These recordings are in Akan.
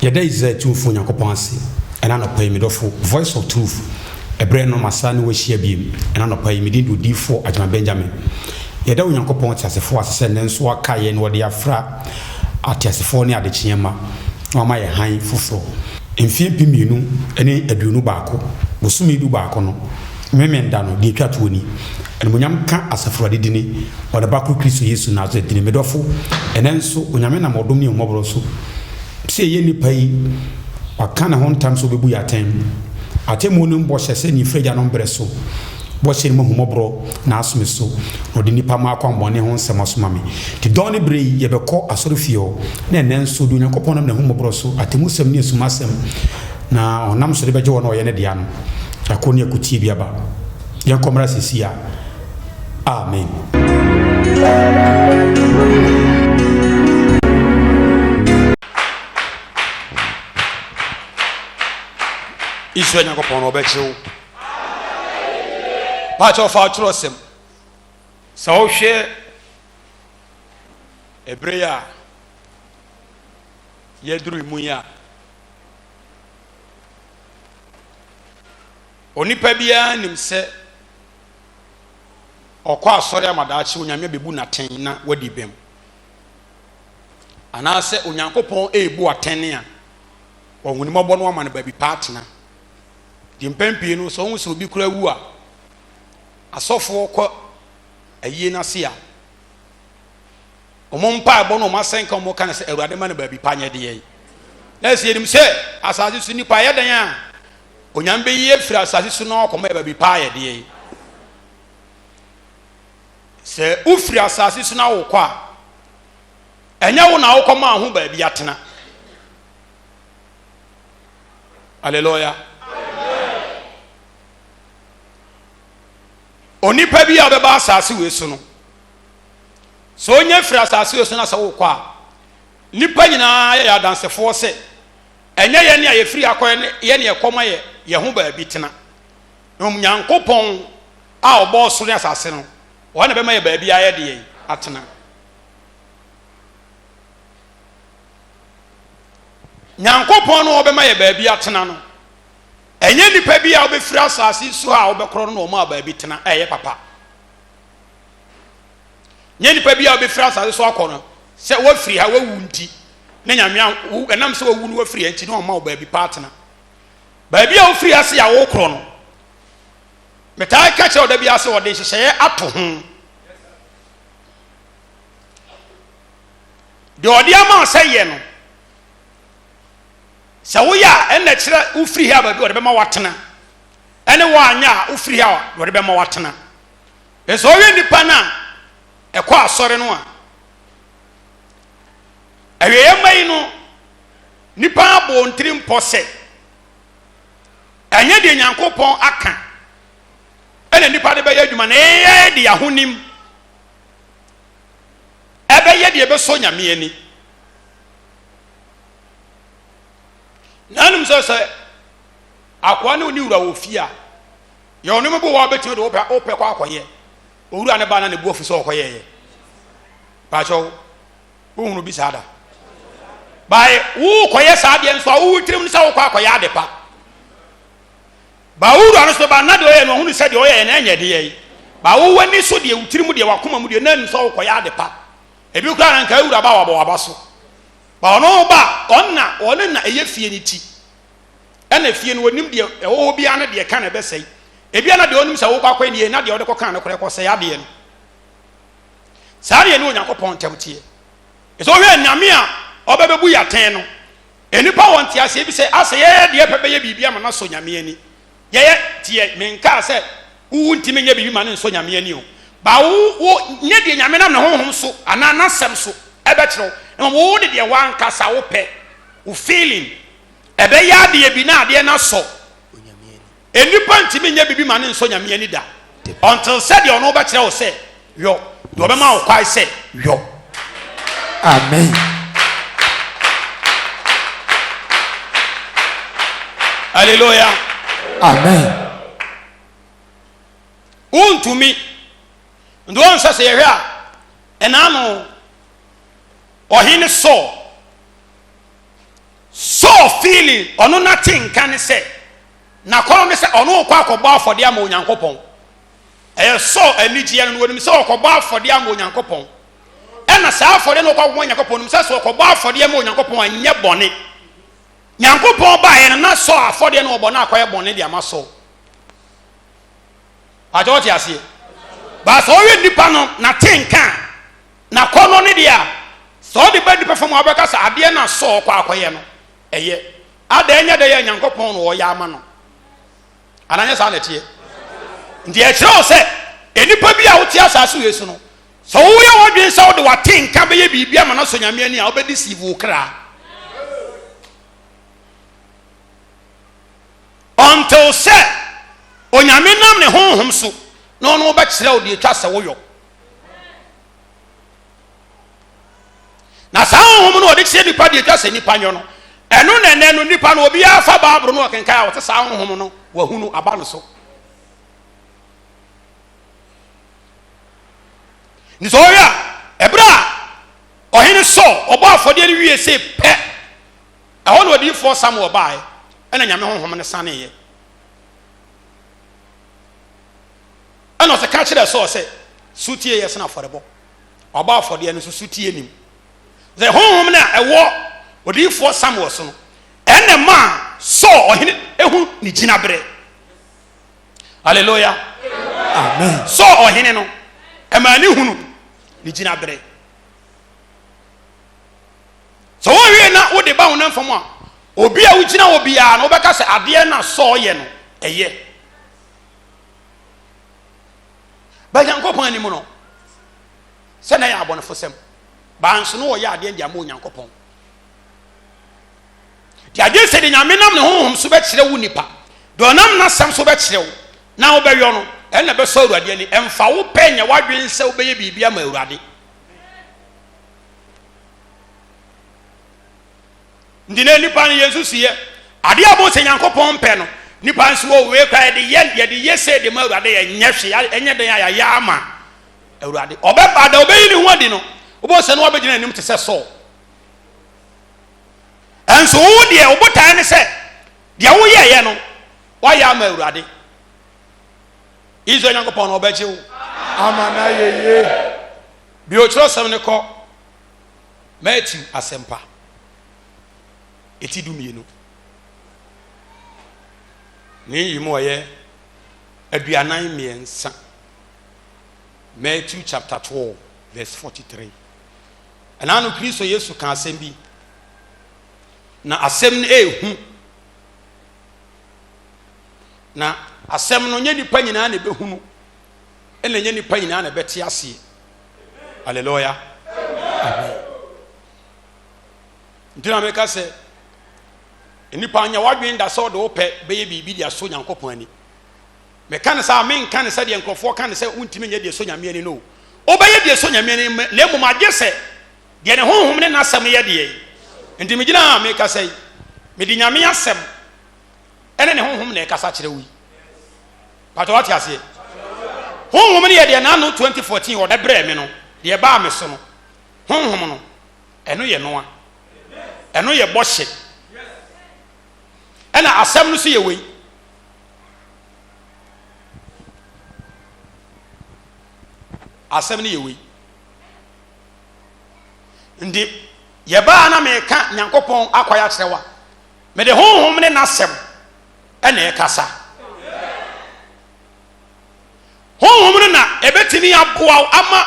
Yada is a two for Yankopansi, and I not pay me for voice of truth. A brain on my son was she beam, and I not pay me do D4 at my Benjamin. Yada Yankopons as a force sentence, what Kayan, what they are fra at Tessifonia de Chiema, or my high fufro. In Fimpiminu, any Edunu Bako, Musumi do Bacono, Memendano, di Catuni, and Munyam can't as a Fradini, or the Baku Christ Yesu Nazet in the Medofo, and then so Unyamena Modomi Mobroso. Say any pay or can a home times will be at time. At a moon wash as any Freja Nombreso, washing Mobro, Nasmiso, or the Nipamako and Bonnie Hon Samasmami. The Donny Bray, Yabako, Asorfio, then so do not upon the Homobroso, at the Muslim near Sumasem. Now, on Namso de Bajon or Yanedian, Akonia Kutibiaba. Young comrades is here. Amen. Israel Yakopon Obecho. Part of our trust him. So share a prayer. Yedru Muya. Onipa bia nim se okwa asori amadachi onyame bebu naten na wadi bem. Ana se onyankopon ebu atene a ohunimobɔ no amane baby partner. Di mpempi no so hu se obi kura wu a asofo kɔ ayi na se a omompa abɔ no masenka mo kan se awurade ma ne baby pa nya de yi na se nim se asaje su nipa yɛ dan a onyambe yi efira asaje su no kɔma baby pa yɛ de yi se ufiri asaje su na wo kɔ a ɛnya wo na wo kɔma ho baby atena. Hallelujah. Onipa bi a beba asase we so no so onye firi asase we so na se wo kwa nipa nyina ya dansefo se enye ye ne ayefiri akoye ne ye ne ekoma ye ho ba bi tena no Nyankopon a obo so ne asase no wo na be ma ye ba bi aye de atena. Nyankopon no obe ma ye ba bi atena no enye nipa bi a obefiri asase so a obekoro no ma ba bi tena eye papa. Nye nipa bi a obefiri asase so akono se wo firi ha wawu nti na nyame enam se wawu no wafiri nti no ma ba bi partner. Ba bi a ofiri ase a wo koro no metai ka che oda bi ase wo de hyehye ato ho de odi ama se ye no sa wo ya ena kire ufiri ha ba bi o de be ma watena ene wo anya ufiri ha o de be ma watena eso wi nipa na e kwa asore no a awie mai no nipa abo ntiri mpose anya de Nyankopon aka ene nipa de be ya adwuma na ye de yahonim ebe ye de be so nyame ani nanum se akwa ne oni wura wo fia ye onum bo wa betime de wo pe kwa akoye owura ne ba na ne bu ofiso okoye ye ba cho ohunu bi sada bai wo koye sa de nso wo tirim ne sa wo kwa akoye adepa ba owura no so ba na de oye no ohunu se de oye na anya de ye ba wo wani so de utirim de wakoma mu de na nso wo koye adepa ebi kura na nka owura ba wa ba so ba ono ba onna na eye fie ni ti ena fie no onim de wo bia na de ka na be sei ebia na de onim se wo kwakwa ni na de wo de koka na kore ko sei ade no sare ne Onyankopon temtie eso hwe nyame a obebebu yaten no enipa wonte ase bi se ase ye de pepe ye bibia ma na so nyame ani ye tie menka se wu ntime nya bibi ma na so nyame ani o ba wo nye de nyame na honhom so ana na sem so ebe kiro na wo de wan kasa wo pe wo feeling ebe ya de bi na de na so onyame ani enipa ntime nya bibi ma na so nyame ani da until said you no be kire wo se yo do be ma wo kwai se yo. Amen. Hallelujah. Amen. Untumi ndo onsa se yehwe a enano ohine so Saul feeling ono nothing can say na kono me say ono kwa akọbọ afọde ama Onyankopon Saul anigye no wonim say okọbọ afọde ama Onyankopon na saa afọde no kwa Onyankopon nim say so okọbọ afọde ama Onyankopon anye bone Nyankopon ba ye na Saul afọde no obọ na akoye bone de ama Saul ajo ti ase ba so we nipa no na tenka na kono ne dia so de ba nipa fam abeka sa ade na Saul kwa akoye no eye ada enya de ye Nyankopon no wo ya ama no ananya sa na tie ndi e kire o se enipa bi a wote asase Yesu no so wo ye wodwen sa wo de watenka be ye bibia ma na so nyame ani a wo be deceive wo kra until say onyame nam ne honhom so na ono ba kire wo de atwa se wo yo na sa honhom no de kire nipa de atwa se nipa nyo no eno na ene no nipa no obi afa baabro no kenkan a wote sa honhom no wahunu aba no so ni so ya ebra ohene so obo afode ni wie se pe ehon no di for Samuel bae ena nyame honhom ne sane ye ena se ka kire so se sutie ye sena forebo obo afode ni so sutie nim the honhom na ewo odi for Samuel so no ena ma so ohene ehu ni gina bre hallelujah Amen. So ohene no emani hunu ni gina bre so wo wie na wo de ba wo na mfam a obi a wo gina wo bia na wo beka se ade na so ye no eye ba Nyankopon animu no se na ya abonefo sem ba nso no wo ya ade ndia ma Nyankopon ti ade se de nyame nam ne honhom so be kire wo nipa do nam na sam so be kire wo na wo be yo no ena be so Awurade ani emfa wo penya wadwen se wo be ye bibia ma Awurade ndine nipa ne Yesu siye ade abo se Nyankopon pe no nipa nso wo we kwa de ye se de ma Awurade ye nyehwe enye den ya ama Awurade obeba da obeyi ni ho adi no obo se no obegina anim te se so enso wo de obotan ne se de wo ye no wa ya ama Awurade Izo Nyankopon obeje wo Amana yeye. bi o tro sem ne ko Matthew asempa eti dumienu ni yimo ye aduanan miensa Matthew chapter 12 verse 43 ananu Kristo Yesu kan asem bi na asem ne ehu na asem no nye nipa nyina na behunu ene nye nipa nyina na beti ase hallelujah amen ndina meka se nipa anya wadwen da so de ope beye bibi dia so Nyankopon ani meka ne sa men kan se de nkrofo kan se untimi nye de so nyame ani no obeye de so nyame ani le mu magye se de ne honhom ne na asem ye de ndimi gina meka se me di nyame asem ene ne honhom na e kasa kire wi pato what you say honhom ne ye de na no 2014 o de bre me no de ba me so no honhom no eno ye noa eno ye boshe ena asem no so ye wei asem ne ye wei ndi ye ba na me ka Nyankopon akwaya kirewa me de honhom ne na asem ena e kasa honhom na ebetimi aboa ama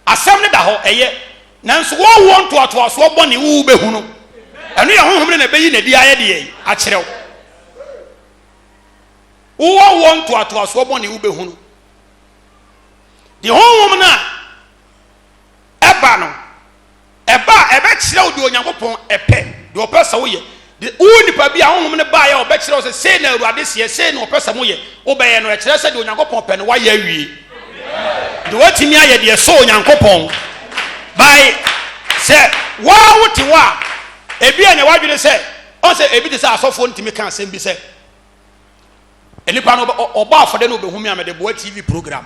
asem ne da ho eye nanso wo won to so bone wo behunu eno ye honhom na beyi na di aye de a kirew wo won to so bone wo behunu di honhom na eba no ebe kirew de Onyankopon epe de opesa wo ye nipa bi a honhom ne ba ya obekire o se na Awurade se se na opesa mo ye obeye no ekire se de Onyankopon pe no wa ya wie de watimi aye de so Onyankopon by se wa wuti wa ebi ene wadwene se on se ebi de se asofo ntimi kan asem bi se enipa no oba afode no obehumi amede bo TV program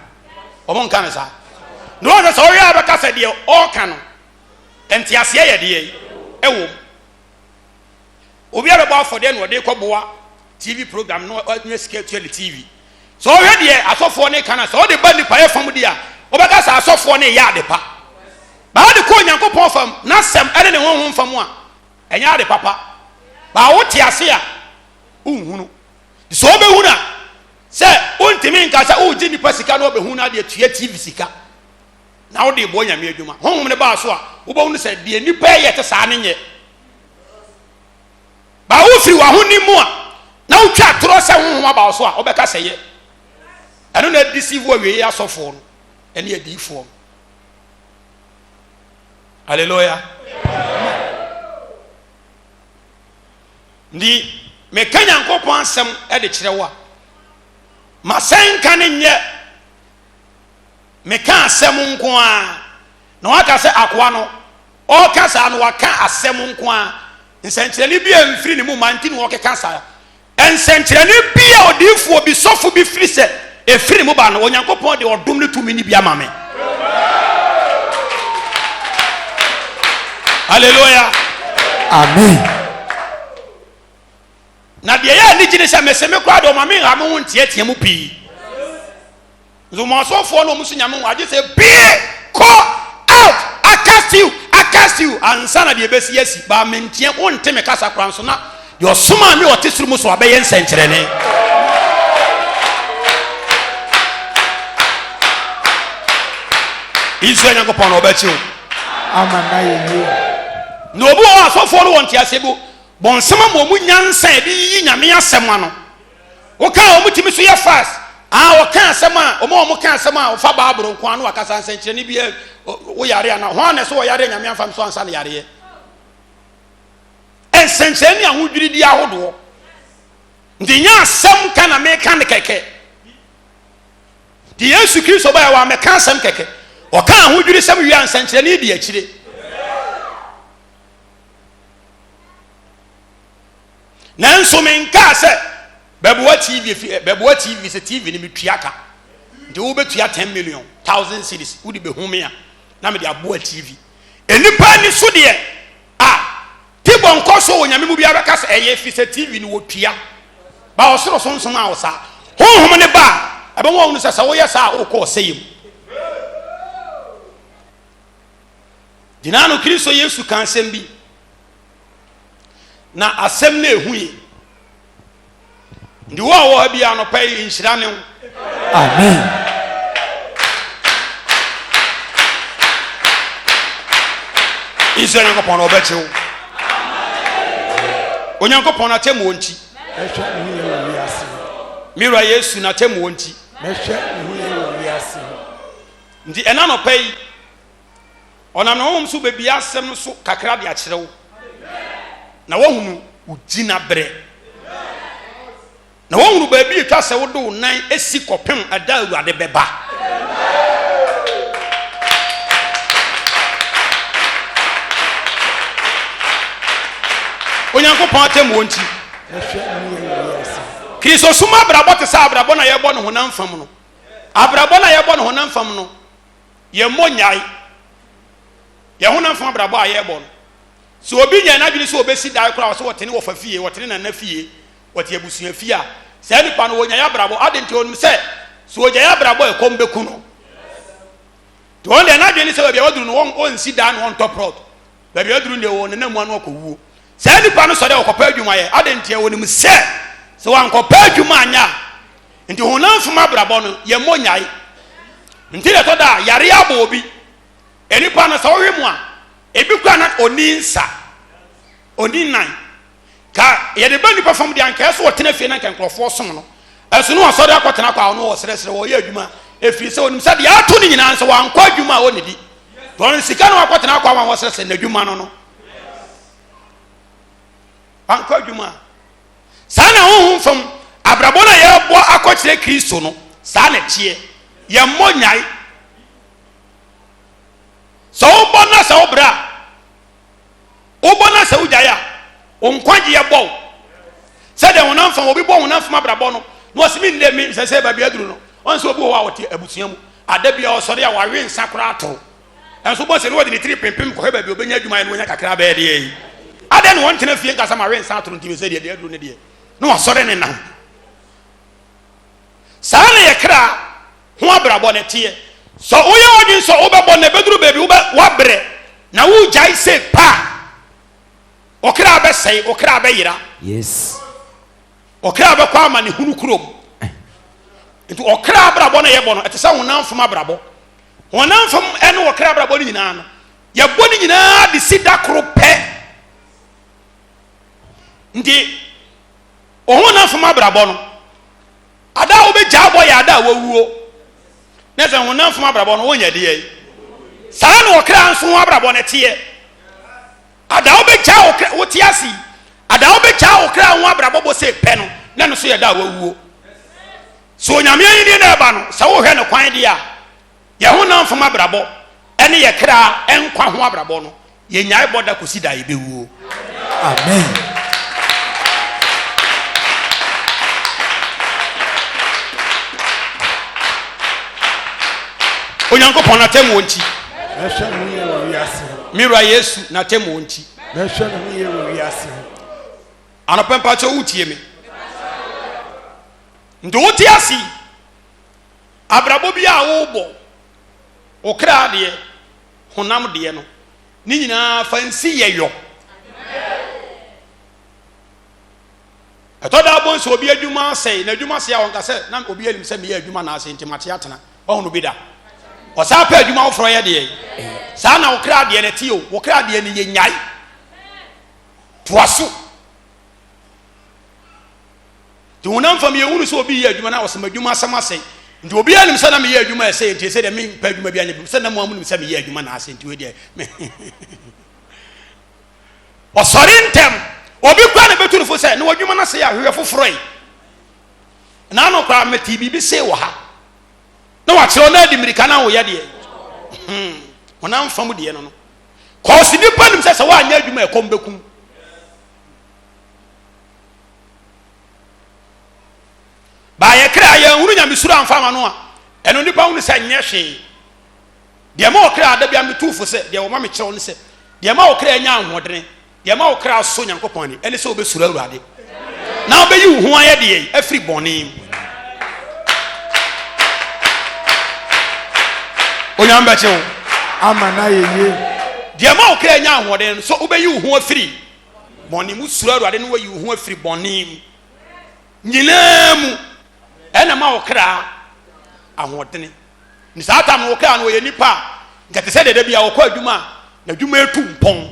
omo nka ne sa no on se o ya abeka se de o ka no enti ase ye de ewo obi abeba for den wo de koboa TV program no schedule TV so already asofo ne kana so de ba nipa ye fam dia obeka sa asofo ne ya de pa ba de ko Nyankopon fam na sem ene ne honhom fam a enya de papa ba wo ti ase a unhunu so obehuna se untimi nka se uji nipa sika no obehuna de tue TV sika na wo de bo nyame adwuma honhom ne ba so a wo ba hunu se de nipa ye te sa ne nye ba wo firi wa honi mu a na wo twa toro se honhom aba so a obeka se ye eno na deceive wo we asofo no ene adifo hallelujah ndi meka Nyankopon asem e de kire wo ma senka ne nye meka asem nko a na waka se akoa no o kasa no waka asem nko a nsenkyerene bia mfiri ne mu manti ne wokeka sa ensenkyerene bia odifo bi sofo bi firi se efiri mu ba no Onyankopon de odom ne tumi ni bia ma me hallelujah amen na de ya ni gine se meseme kwa do ma me ha mo ntie mu pi zo mo sofo no musu nyame wo age se be call out I cast you ansana de besi yesi ba mentie wonte me kasa kran so na yo soma me otesuru mu so abaye nsenkyerene izo Nyankopon obachi o amana ye no obu o asofo no wonte asebu bonsema mo mu nyansa e bi nyame asem ano wo ka o mutimi so ye fast wo ka asem a o ka asem a wo fa baabro nko anu akasa nsenkyerene bi wo yare na ho na so wo yare nyame afam so ansa na yare ensenkyerene ahodwiri di ahodo ndi nya asem ka na me ka ne keke di Yesu Kristo ba ya wa me ka asem keke o ka ahodwiri sem wi ansenkyerene di akire nanso menka se bebuwa TV se TV ni metuaka nti wo betua 10 million 1000 cedis wo di behume a na me di aboa TV enipa ni so de tibo nkoso wo nyame mu bia beka se eye fi se TV ni wo tua ba osoro sonson a wo sa honhom ne ba ebe wo hunu se wo ye sa wo ko seyim dinano Kristo Yesu kan sembi na asem na ehuye ndi wo bia no pai inhyira ne amen izo Nyankopon obachi wo Onyankopon na temu onti ehwe ni ye wi ase mira Yesu na temu onti ehwe ni ye wi ase ndi ena no pai ona no hom so bebi asem so kakra de akire wo na wohunu ugina bre na wohunu ba bi etwa se wodo nan esi kopem ada awurade beba Onyankopon atemu onti Kristo suma abrabɔ te sa abrabɔ na yɛbɔ no honam fam no abrabɔ na yɛbɔ no honam fam no ye monyai ye honam fam abrabɔ a yɛbɔ no so obi nya na dwene so obesi dai kora so wotene wo fa fie wotene na na fie wote abusua fie a se nipa no wonya ya brabo adenti onum se so wonya ya brabo e kom beku no to on de na dwene se obi oduru no won si da no on top road baby oduru ne won na mu anu akowuo se nipa no so de okopa adwuma ye adenti e wonim se so wan kopa adwuma anya nti honam fama brabo no ye monyai nti le to da yare abo obi enipa no so hwe mu a ebi kwa na oninsa oninnan ka ye de bani perform de anka so wotena fie na nkrofo som no eso no osori akotena kwa no wo sere wo ye adwuma efiri se onim se de ato ni nyina nso wan kwa adwuma wo nedi don sika no akotena kwa wan wo sere na adwuma no wan kwa adwuma sana honhom fam abrabona ye bo akokire Kristo no sa na tie ye monyai so ubona sa obra ubona sa ujaya onkwaje ye bo se de wonam fam obi bo wonam fam abrabo no no simi nde mi se ba bia duru no on so obi wo awote abusua mu adabia osori a wawe nsa kora ato enso bo se no wodi 3 pimpim ko heba bi obenya adwuma no nya kakra ba de yi Aden won tena fie nkasa ma wen sa atoro ntimi se de aduru ne de no wasore ne nam sa na ye kra ho abrabo ne tie so uye odin so obebo ne beduru baby wabre na wo jai se pa okra be sei okra be yira Yes. okra be kwa ma ne hunu kurom nti okra abrabo ne ye bo no etesa honam fom abrabo honam fom ene okra abrabo ni nyina no ye bo ni nyina de sida kro pe nti honam fom abrabo no ada wo be ja boy ada wawuo na se honam fom abrabo no wonya de yi sa na okra nso abrabo ne tie ada wo be ja okra wo tie asi ada wo be ja okra ho abrabo bo se pe no na no so ye da wawuo so nyame yin na eba no sa wo hwe ne kwan dia ye honam fom abrabo ene ye kra enkwa ho abrabo no ye nyae boda kosi da ye bewuo. Amen. Onyankopon na temu onti Mesha no ye wo wiase. mira Yesu na temu onti Mesha no ye wo wiase. anopempa cho utie me ndo utie asi abrabo bi a wo bo okra de honam de no ni nyina fansi yeyo etoda bon so obi adwuma sei na adwuma sei a wonka se na obi alim se me ye adwuma na ase ntimate atena ohunu bi da osa pa adwuma wo fro ye de sa na okra de ne ti o okra de ne ye nyai toaso ti honam fam ye hunu so obi ye adwuma na osema adwuma asama sei nti obi alim se na me ye adwuma sei nti se de me pa adwuma bi anya bi se na mo amu se me ye adwuma na ase nti we de osorintem obi kwa na betu fo se na wadwuma na se ya hwe foforo yi na no kwa meti bibi se wo ha na wa kire na di mirika na wo ye de honam fam de no no ko si bi panim se wa anya adwuma e kom bekum ba ye kra ye hunu nya misuru amfa ma no a eno nipa hunu se nye hwe de ma okra da bia metu fo se de wo ma me kire no se de ma okra nya ahodene de ma okra so nyankopon ni ene se obesuru awurade na obeyi wo ho aye de afiri boni onyamba che wo Amana ye. de ma okra nya ahodene so obeyi wo ho afiri boni mu suru awurade no wayi wo ho afiri boni nyina mu ene ma okra ahodene ni sa ta ma okra no ye nipa ngate se de bia wo kwa adwuma na adwuma etu mpon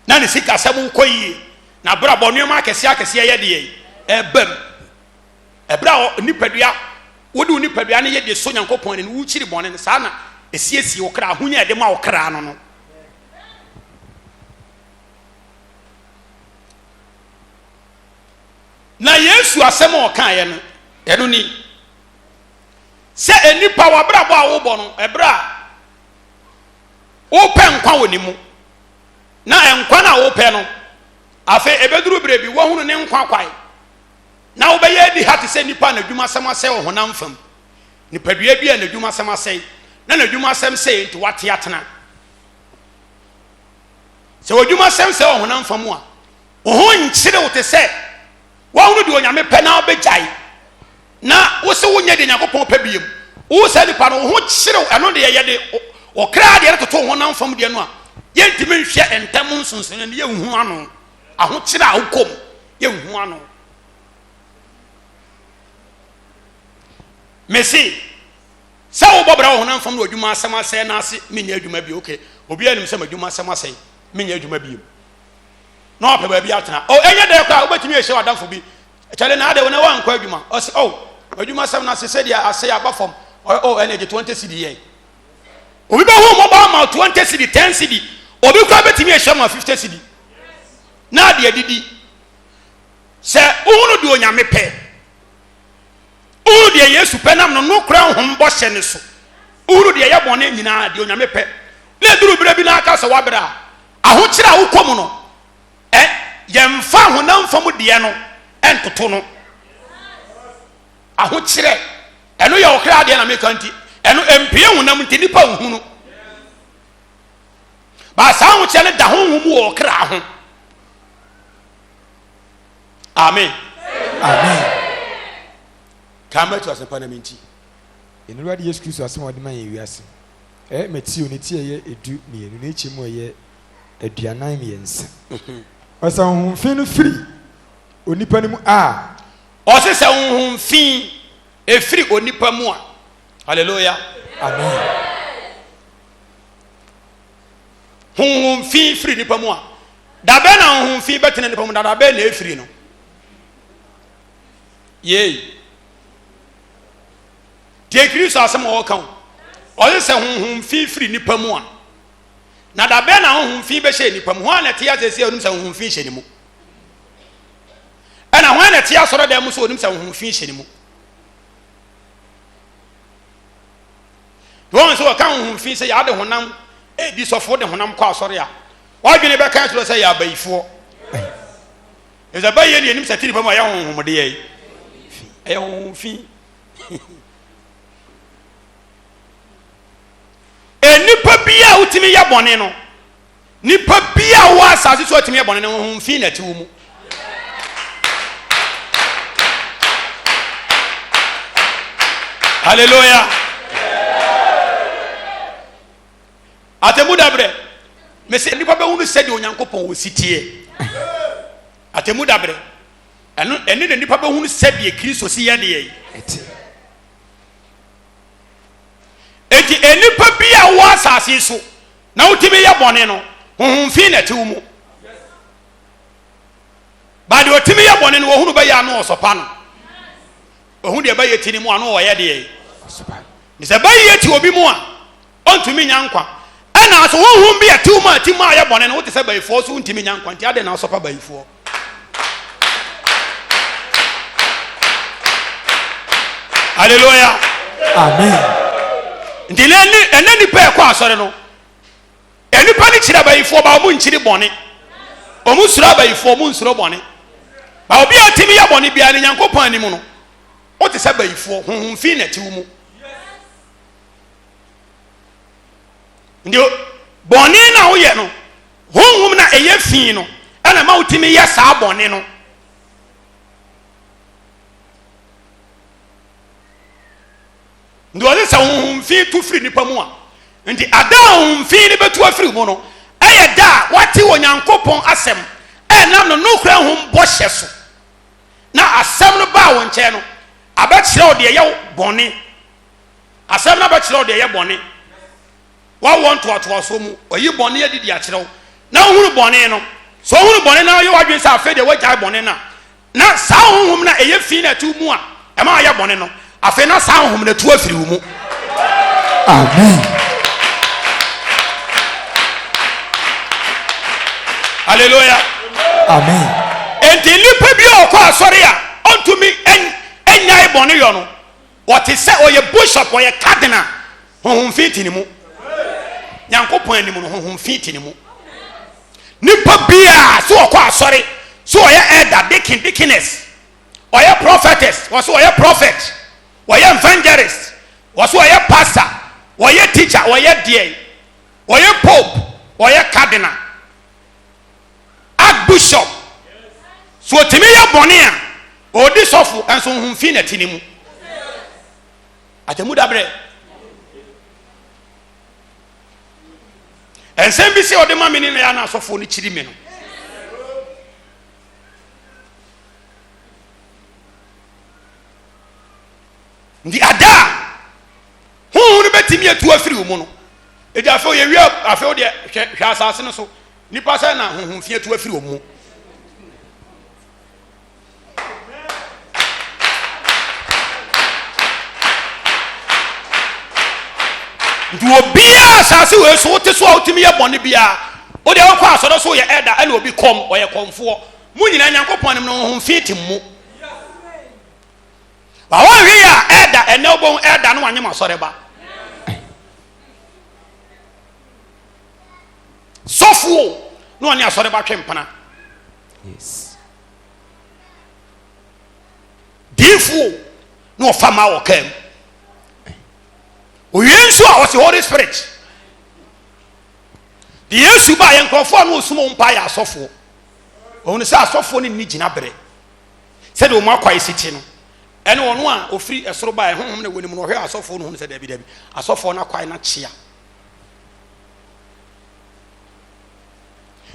na ne sika sabu koyi na bra bonu ma akese ye de ebam ebra nipadua wodi nipadua ne ye de so nyankopon ne wu chiri bonu ne sa na esiesie okra ahunya de ma okra no no na Yesu asem o kan ye no eno ni se enipa wa bra bo a wo bo no ebra wo pe nkwa woni mu na enkwa na wo pe no afa ebeduru brebi wo hunu ne nkwa kwai na wo be ye di hati se nipa na dwuma sem ase wo honam fam nipa dua bia na dwuma sem ase na dwuma sem se nti wate atena se wo dwuma sem se wo honam fam a wo ho nkyire wo te se wo hunu de onyame pe na obejai na wo se wo nya de nyakopon pe biem wo se nipa no wo ho kyire eno de ye de o kra de to honam fam de no a yentimi nhwe entam nsonson ne ye hu ano aho kire a wokom ye hu ano Messi sa wo bobra wo honam fam no adwuma asem asɛ na ase menya adwuma bi okay obi anim sɛ adwuma asem asɛ menya adwuma bi na ope ba bi atena o enye de kwa obetumi ehye wadamfo bi chale na ade wona wankwa adwuma o se o adwuma asem na se dia ase abafom o energy 20 cd ye obi ba hu mo ba ma 20 cd 10 cd obi kwa betumi ehye ma 50 cd na ade adidi se uhunu de onyame pe uru de Yesu pe nam no kura hom bo hye ne so uru de ye bone nyina de onyame pe na duru bira bi na aka se wabra aho kira wo kom no yemfa honam fam de no entoto no aho kire eno ye okra de na mekanti eno empie honam nti nipa hunu ba saa ahokyɛ ne da honhom wɔ kra ho. Amen. Kama to asempa na menti. Enurade Yesu Kristo asem ɔde ma yɛ wiase. Meti oni ti yɛ edu mienu na echi mu yɛ aduanan miɛnsa. Ɔsa honhom fi no firi onipa no mu a ɔse sɛ honhom fi efiri onipa mu a. Hallelujah. Amen. Honhom fi firi nipa mu a. Da bɛ na honhom fi bɛtena nipa mu da bɛ na efiri no. Yei. Tie Kristo asɛm a wɔka wo. Ɔse sɛ honhom fi firi nipa mu a. Na da bɛ na honhom fi bɛhyɛ nipa mu. Ho ana te asɛsi onum sɛ honhom fi hyɛ ne mu. Ɛna ho ana te asɔre da mu so onum sɛ honhom fi hyɛ ne mu. Wɔn so wɔka honhom fi sɛ yɛade honam di sɔfo de honam kɔ asɔre a. Wɔadwene bɛka kyerɛ sɛ yɛ abayifoɔ. Ɛsɛ bayɛ ne anim sɛ tiri pa mu a yɛ honhom de yɛ. Ɛyɛ honhom fi. Nipa bia utimi ya bɔne no. Nipa bia wa asase so utimi ya bɔne no honhom fi na ti wo mu. Hallelujah. Atemu dabre. Me se nipa be hunu sɛ de Onyankopɔn wo sitie. Atemu dabre. Ɛno de nipa be hunu sɛ de Kristo si yɛ de yɛ. Enti enipa bia wo asase so na utimi ya bɔne no honhom fi na ti wo mu. Ba de utimi ya bɔne no wo hunu ba ya no osopa no. Ohun de ba ye tini mu ano wo yɛ de yɛ. Ni sɛ ba ye ti obi mu a ontumi nya nkwa. Ɛna so honhom bi ati wo ma ati ma ya bɔne no wo te sɛ bayifo so ontumi nya nkwa nti ade na osopa bayifo. Hallelujah. Amen. Nti ene nipa ekɔ asɔre no enipa ni kyerɛ bayifo ba ɔmo nkyiri bɔne ɔmo suro bayifo ɔmo nsuro bɔne ba obi atimi ya bɔne bia ne Nyankopɔn anim no o te sɛ bayifo honhom fi na ti wo mu ndio bɔne na wo yɛ no honhom na ɛyɛ fi no ɛna ma utimi yɛ saa bɔne no ndo ɔde sɛ honhom fi tu firi nipa mu a nti ada honhom fi ne betu afiri mu no ɛyɛ da wate Onyankopɔn asɛm ɛnam no nokura honhom bɔ hyɛ so na asɛm no ba wo nkyɛn no abɛkyerɛ wo de ɛyɛ bɔne asɛm no abɛkyerɛ wo de ɛyɛ bɔne wa wɔn toatoa so mu ɔyi bɔne adidi akyerɛ wo na wohunu bɔne no so wohunu bɔne na ɔyɛ wadwen sɛ afei de wagyae bɔne na saa honhom na ɛyɛ fi na tu mu a ɛma ɔyɛ bɔne no afei na saa honhom na tu afiri wo mu. Amen. Hallelujah. Amen. Enti nipa bi ɔkɔ asɔre a ɔntumi enyae bɔne yɔ no wɔte sɛ ɔyɛ bishop ɔyɛ cardinal honhom fi ti ne mu Nyankopɔn anim no honhom fi ti ne mu nipa bia so ɔkɔ asɔre so ɔyɛ elder deaconess ɔyɛ prophetess wɔso ɔyɛ prophet wɔyɛ evangelist wɔso ɔyɛ pastor wɔyɛ teacher wɔyɛ deɛ wɔyɛ pope wɔyɛ cardinal archbishop so otimi yɛ bɔne a odi sɔfo enso honhom fi na ti ne mu atemu dabre ensem bi se ɔde ma me ni na ya na asɔfo ni kyiri me no ndi ada honhom no betimi atu afiri wo mu no edi afɛ ye wi afɛ wo de hwɛ asase no so nipa sɛ na honhom fi atu afiri wo mu nti obia asase we so wote so a wotimi yɛ bɔne bia wo de wɔkɔ asɔre so yɛ ɛda ɛna obi kɔm ɔyɛ kɔmfoɔ mu nyina Nyankopɔn nim no honhom fi ti mu ba wɔn hwe ya ɛda ɛnɛ obon ɛda no wanyem asɔre ba sɔfo no ɔne asɔre ba twempana Yes. difo no ɔfama wɔ kam owie nso a ɔse Holy Spirit the yesu ba yɛ nkurɔfoɔ no osum wɔn mpa yɛ asɔfoɔ wɔn sɛ asɔfoɔ no ni gyina bere sɛdeɛ wɔn akɔ ayɛsikyi no ɛne wɔn a ofiri ɛsoro ba yɛ honhom na wɔn nim no ɔhwɛ asɔfoɔ no ho sɛ dabi asɔfoɔ no akɔ ayɛ n'akyea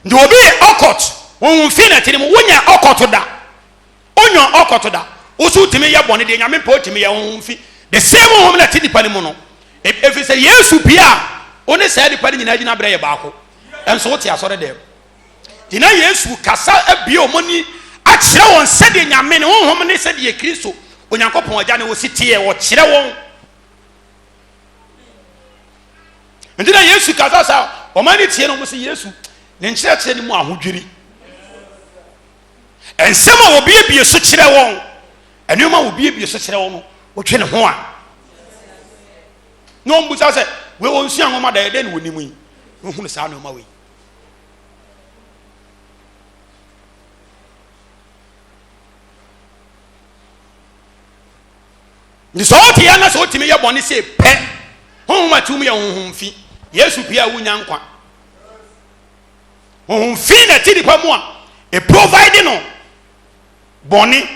nti obi yɛ ɔkɔt wɔn fi na tiri mu wonya ɔkɔt da onya ɔkɔt da wosu tumi yɛ bɔne deɛ nyame mpɛ otumi yɛ wɔn fi the same honhom na ti nipa ne mu no efi sɛ yesu bia one sɛ nipa ne nyinaa gyina bere yɛ baako ɛnso wote asɔre dɛm dina yesu kasa abie ɔmo ni akyerɛ wɔn sɛdeɛ nyame ne honhom ne sɛdeɛ kristo onyankopɔn agya ne wɔsi teɛ wɔkyerɛ wɔn nti na yesu kasa sa ɔma ne tie no mo sɛ yesu ne nkyerɛkyerɛ ne mu ahodwiri ɛnsɛm a wɔbiebie so kyerɛ wɔn ɛnneɛma a wɔbiebie so kyerɛ wɔn no wɔtwe ne ho a na ɔmbusa sɛ wei wɔ nsua nwoma da yɛdɛ ne wɔnim yi wohunu saa nneɛma wei nti sɛ wote yɛ na sɛ wotumi yɛ bɔne sɛ pɛ honhom a tumi yɛ honhom fi yesu pia a wonya nkwa honhom fi na ti nipa mu a provide no bɔne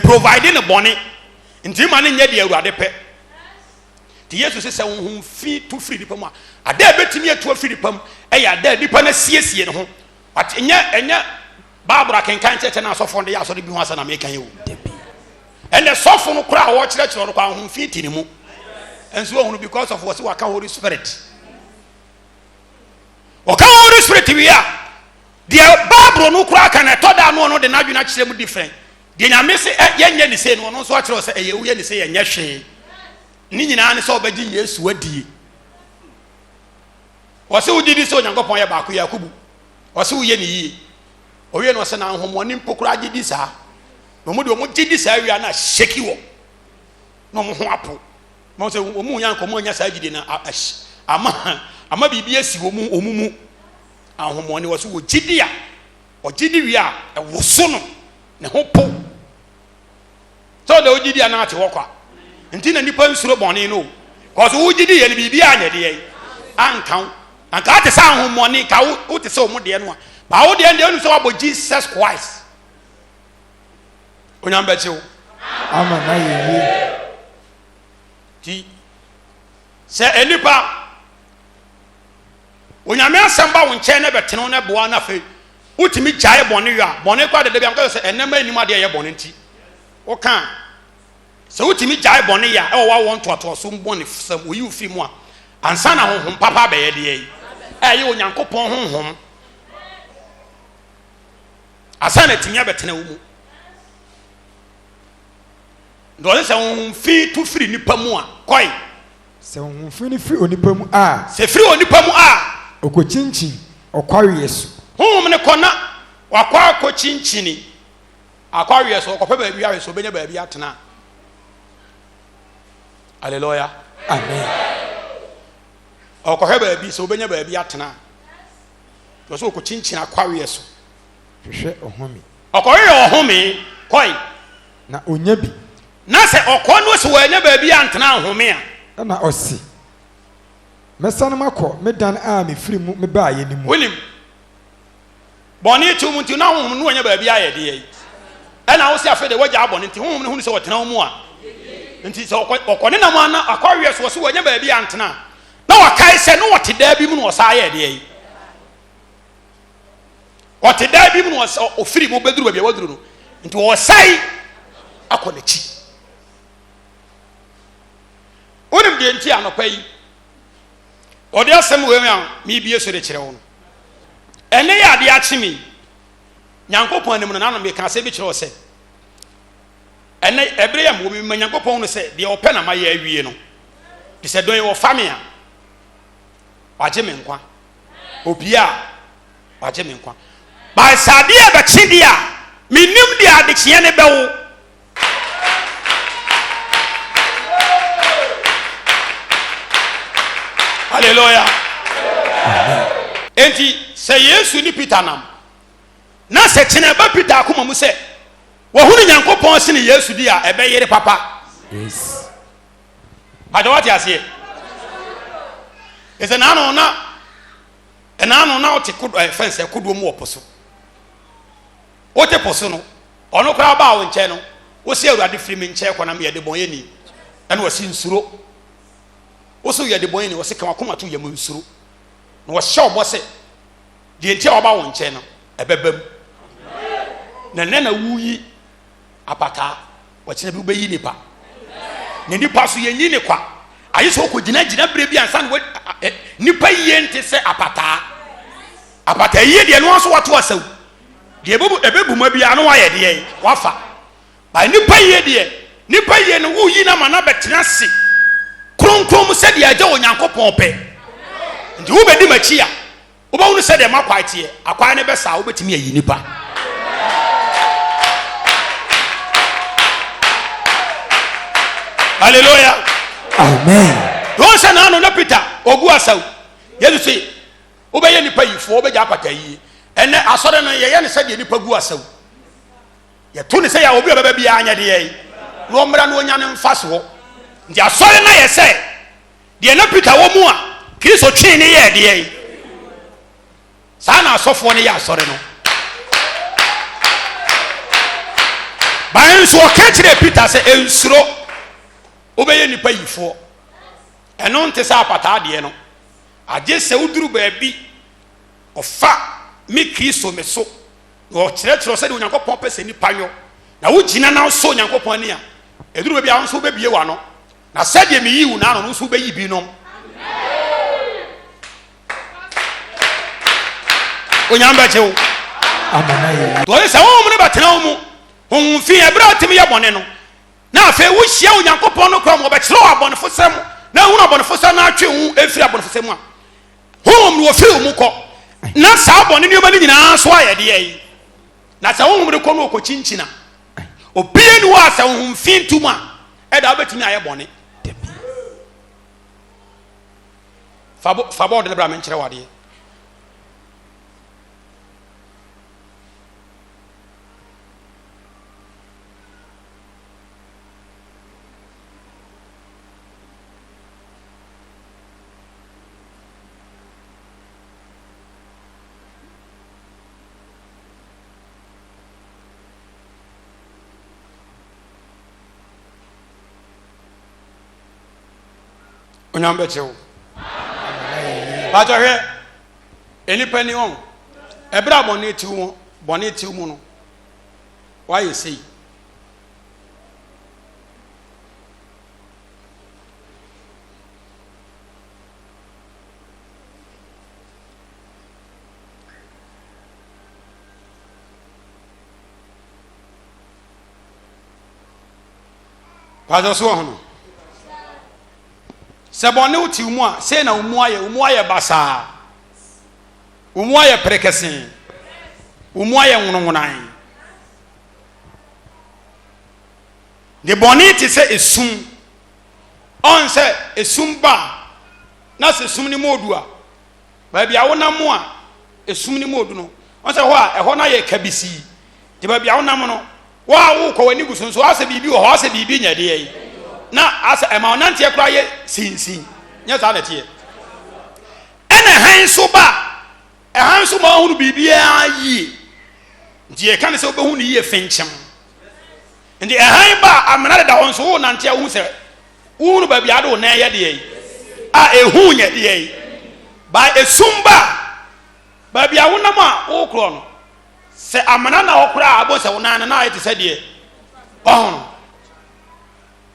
provide no bɔne nti ma ne nyɛ deɛ awurade pɛ nti yesu sɛ honhom fi to firi nipa mu a ada a bɛtumi atu afiri nipa mu ɛyɛ ada a nipa no siesie ne ho ɛnyɛ bible akenkan kyerɛkyerɛ na asɔfoɔ no yɛ asɔre bi ho asa na mekan yɛ o ɛnɛ sɔfo no koraa a wɔkyerɛkyerɛ no kwa honhom fi ti ne mu ɛnso wɔhunu because of wɔsi waka holy spirit ɔka holy spirit wi a deɛ bible no koraa ka na ɛtɔ da no de n'adwene akyerɛ mu different deɛ nyame se yɛnyɛ ne sei no ɔno nso akyerɛ sɛ ɛyɛ woyɛ ne sei yɛnyɛ hwee ne nyinaa ne sɛ ɔbɛgye yesu adie ɔsɛ wogye di sɛ onyankopɔn yɛ baako yakobu ɔsɛ woyɛ ne yie ɔwie no ɔsɛ na ahomɔne mpo koraa gye di saa na ɔmo de ɔmo gye di saa wia na ahyɛki wɔ na ɔmo ho apo na ɔmo sɛ ɔmo nya nkɔmɔ anya saa gyidi na ama biribi asi ɔmo mu ahomɔne wɔ so wɔ gyidi a ɔgye di wia a ɛwoso no ne ho po sɛ ɔda wogye di a na ate hɔ kwa nti na nipa nsuro bɔne no kɔso wogye di yɛ no biribi anyɛ deɛ anka anka ate sɛ ahomɔne ka wote sɛ ɔmo deɛ no a ba wo deɛ ɔnu sɛ wabɔ Jesus Christ onyam bɛkyew ama na yɛ ti sɛ enipa onyame asɛm ba wo nkyɛn na bɛtene na boa na afei wotumi gyae bɔne wi a bɔne kwa de bia nkɔ sɛ ɛnɛma anim adeɛ yɛ bɔne nti woka sɛ wotumi gyae bɔne ya ɛwɔ wa wɔn toatoa so bɔne sɛm oyi wo firi mu a ansa na honhom papa bɛyɛ deɛ yi ɛyɛ onyankopɔn honhom asa na tumi abɛtena wo mu dɔle sɛ honhom fi to firi nipa mu a kɔe sɛ honhom fi ne firi onipa mu a sɛ firi onipa mu a ɔkɔkyinkyin ɔkɔreɛ so honhom ne kɔ na wakɔ akɔkyinkyini akɔreɛ so ɔkɔpɛ baabi awe so ɔbɛnya baabi atena hallelujah amen ɔkɔhwɛ baabi sɛ ɔbɛnya baabi atena ɔsɛ ɔkɔkyinkyini akɔreɛ so hwehwɛ ɔhome ɔkɔhwɛ ɔhome kɔe na onya bi na sɛ ɔkɔ no sɛ wɔanya baabi antena ahome a ɛna ɔse mɛsane makɔ medan a mefiri mu mebaa yɛ ne mu wonim bɔne tiw mu nti na honhom no wɔanya baabi ayɛ deɛ yi ɛna wo sɛ afei de wɔagya abɔne nti honhom no hunu sɛ wɔtena wo mu a nti sɛ ɔkɔne nam ana akɔreɛ so wɔ so wɔanya baabi antena na wɔkae sɛ ne wɔte daa bi mu na ɔsa ayɛ deɛ yi ɔte daa bi mu na ɔfiri mu bɛduru baabi a waduru no nti wɔsae akɔ n'akyi wonim deɛ nti anɔpa yi ɔde asɛm wei a meebie so de kyerɛ wo no ɛne yɛ adeɛ akye me nyankopɔn anim no nanom meka sɛ bi kyerɛ wo sɛ ɛnɛ ɛberɛ yɛ mmɔ mema nyankopɔn no sɛ deɛ ɔpɛ na mayɛ awie no te sɛ dɔn wɔfa me a wagye me nkwa obie a wagye me nkwa bae sɛ adeɛ a bɛkye deɛ a mennim deɛ adekyeɛ ne bɛwo hallelujah enti sɛ yesu ni peter nam na sɛ kyena ba peter akoma mu sɛ wɔhunu nyankopɔn se ne yesu di a ɛbɛyere papa yes ada wate aseɛ ɛsɛ naano na ɛna no na wote fence kodoɔ mu wɔ po so wote po so no ɔno koraa baa wo nkyɛn no wosi awurade firi me nkyɛn kɔ na me yɛde bɔnyɛ ni ɛna wɔsi nsuro wosi yɛde bɔnyɛ ni wɔsi kama kɔma to yɛ mu nsuro na wɔhyɛ ɔbɔ sɛ deɛ nti a wɔba wo nkyɛn no ɛbɛbam na nɛ na wuyi apataa wɔkyerɛ bi wobɛyi nipa na nipa so yɛnyi ne kwa ayɛ sɛ wokɔ gyina berɛ bi ansa na nipa yie nte sɛ apataa yie deɛ no nso wato asaw deɛ ɛbɛbu ma biara no wayɛ deɛ wafa ba nipa yie deɛ nipa yie no woyi na ma na bɛtena se kronkron mu sɛdeɛ agya onyankopɔn pɛ nti wobɛdi m'akyi a wobɛwo no sɛdeɛ makwae teɛ akwae no bɛsa wobɛtumi ayi nipa hallelujah amen don sɛ na ano na Peter ogu asaw yesu sɛ wobɛyɛ nipa yifoɔ wobɛgya apata yie ɛnɛ asɔre no yɛyɛ ne sɛdeɛ nipa gu asaw yɛto ne sɛ yɛ obi a bɛbɛ biara nyɛ deɛ yi na ɔmmra na ɔnya ne mfa so hɔ nti asɔre no yɛ sɛ deɛ na Peter wɔ mu a Kristo twee ne yɛ deɛ yi saa na asɔfoɔ no yɛ asɔre no ban nso ɔka kyerɛ Peter sɛ ɛnsuro wobɛyɛ nipa yifoɔ ɛno nte sɛ apataa deɛ no agye sɛ woduru baabi ɔfa me Kristo me so na ɔkyerɛkyerɛ sɛ de Onyankopɔn pɛ sɛ nipa yɔ na wogyina na nso Onyankopɔn ani a ɛduru baabi a nso wobɛbie w'ano na sɛdeɛ meyi wo n'ano no nso wobɛyi bi nom Onyame bɛkye wo tɔre sɛ wɔn no bɛtena wo mu honhomfi ɛberɛ a wotumi yɛ bɔne no na afei wohyia Onyankopɔn no kora ma ɔbɛkyerɛ wɔ abɔnefo sɛ mu na ehunu abɔnefo sɛ no atwe wo efiri abɔnefo sɛ mu a honhom no wɔfiri wo mu kɔ na saa bɔne nneɛma no nyinaa so ayɛ deɛ yi na sɛ honhom de kɔ no ɔkɔkyinkyina obie ni wɔ a sɛ honhomfi ntom a ɛda wobɛtumi ayɛ bɔne fa bɔɔde no bra menkyerɛ wo adeɛ Onyame bɛkye wo patɔ hwɛ enipa ni on ɛberɛ a bɔne tiw mu no wayɛ sei patɔ so wɔ ho no sɛ bɔne wo tiw mu a sei na wo mu ayɛ basaa wo mu ayɛ perekɛse wo mu ayɛ nwonowonan de bɔne te sɛ esum ɔn sɛ esum ba na sɛ esum ne mu odu a baabi a wonam mu a esum ne mu odu no ɔn sɛ hɔ a ɛhɔ no ayɛ kabisii de baabi a wonam no wo a wokɔ w'ani gu so nso asɛ biribi wɔ hɔ asɛ biribi nyɛ deɛ yi na asa ɛma ɔnanteɛ koraa yɛ sinsin nyɛ saa na ɛteɛ ɛna ɛhan so ba ɛhan so ma ɔhunu biribiara yie nti yɛka ne sɛ wobɛhu ne yie fenkyɛm nti ɛhan ba amena deda hɔ nso wo nante a wohu sɛ wohunu baabi ade wo nan yɛ deɛ yi a ɛhu nyɛ deɛ yi ba esum ba baabi a wonam a wokorɔ no sɛ amena na hɔ koraa abɔ sɛ wo nan no na ayɛ te sɛ deɛ ɔhono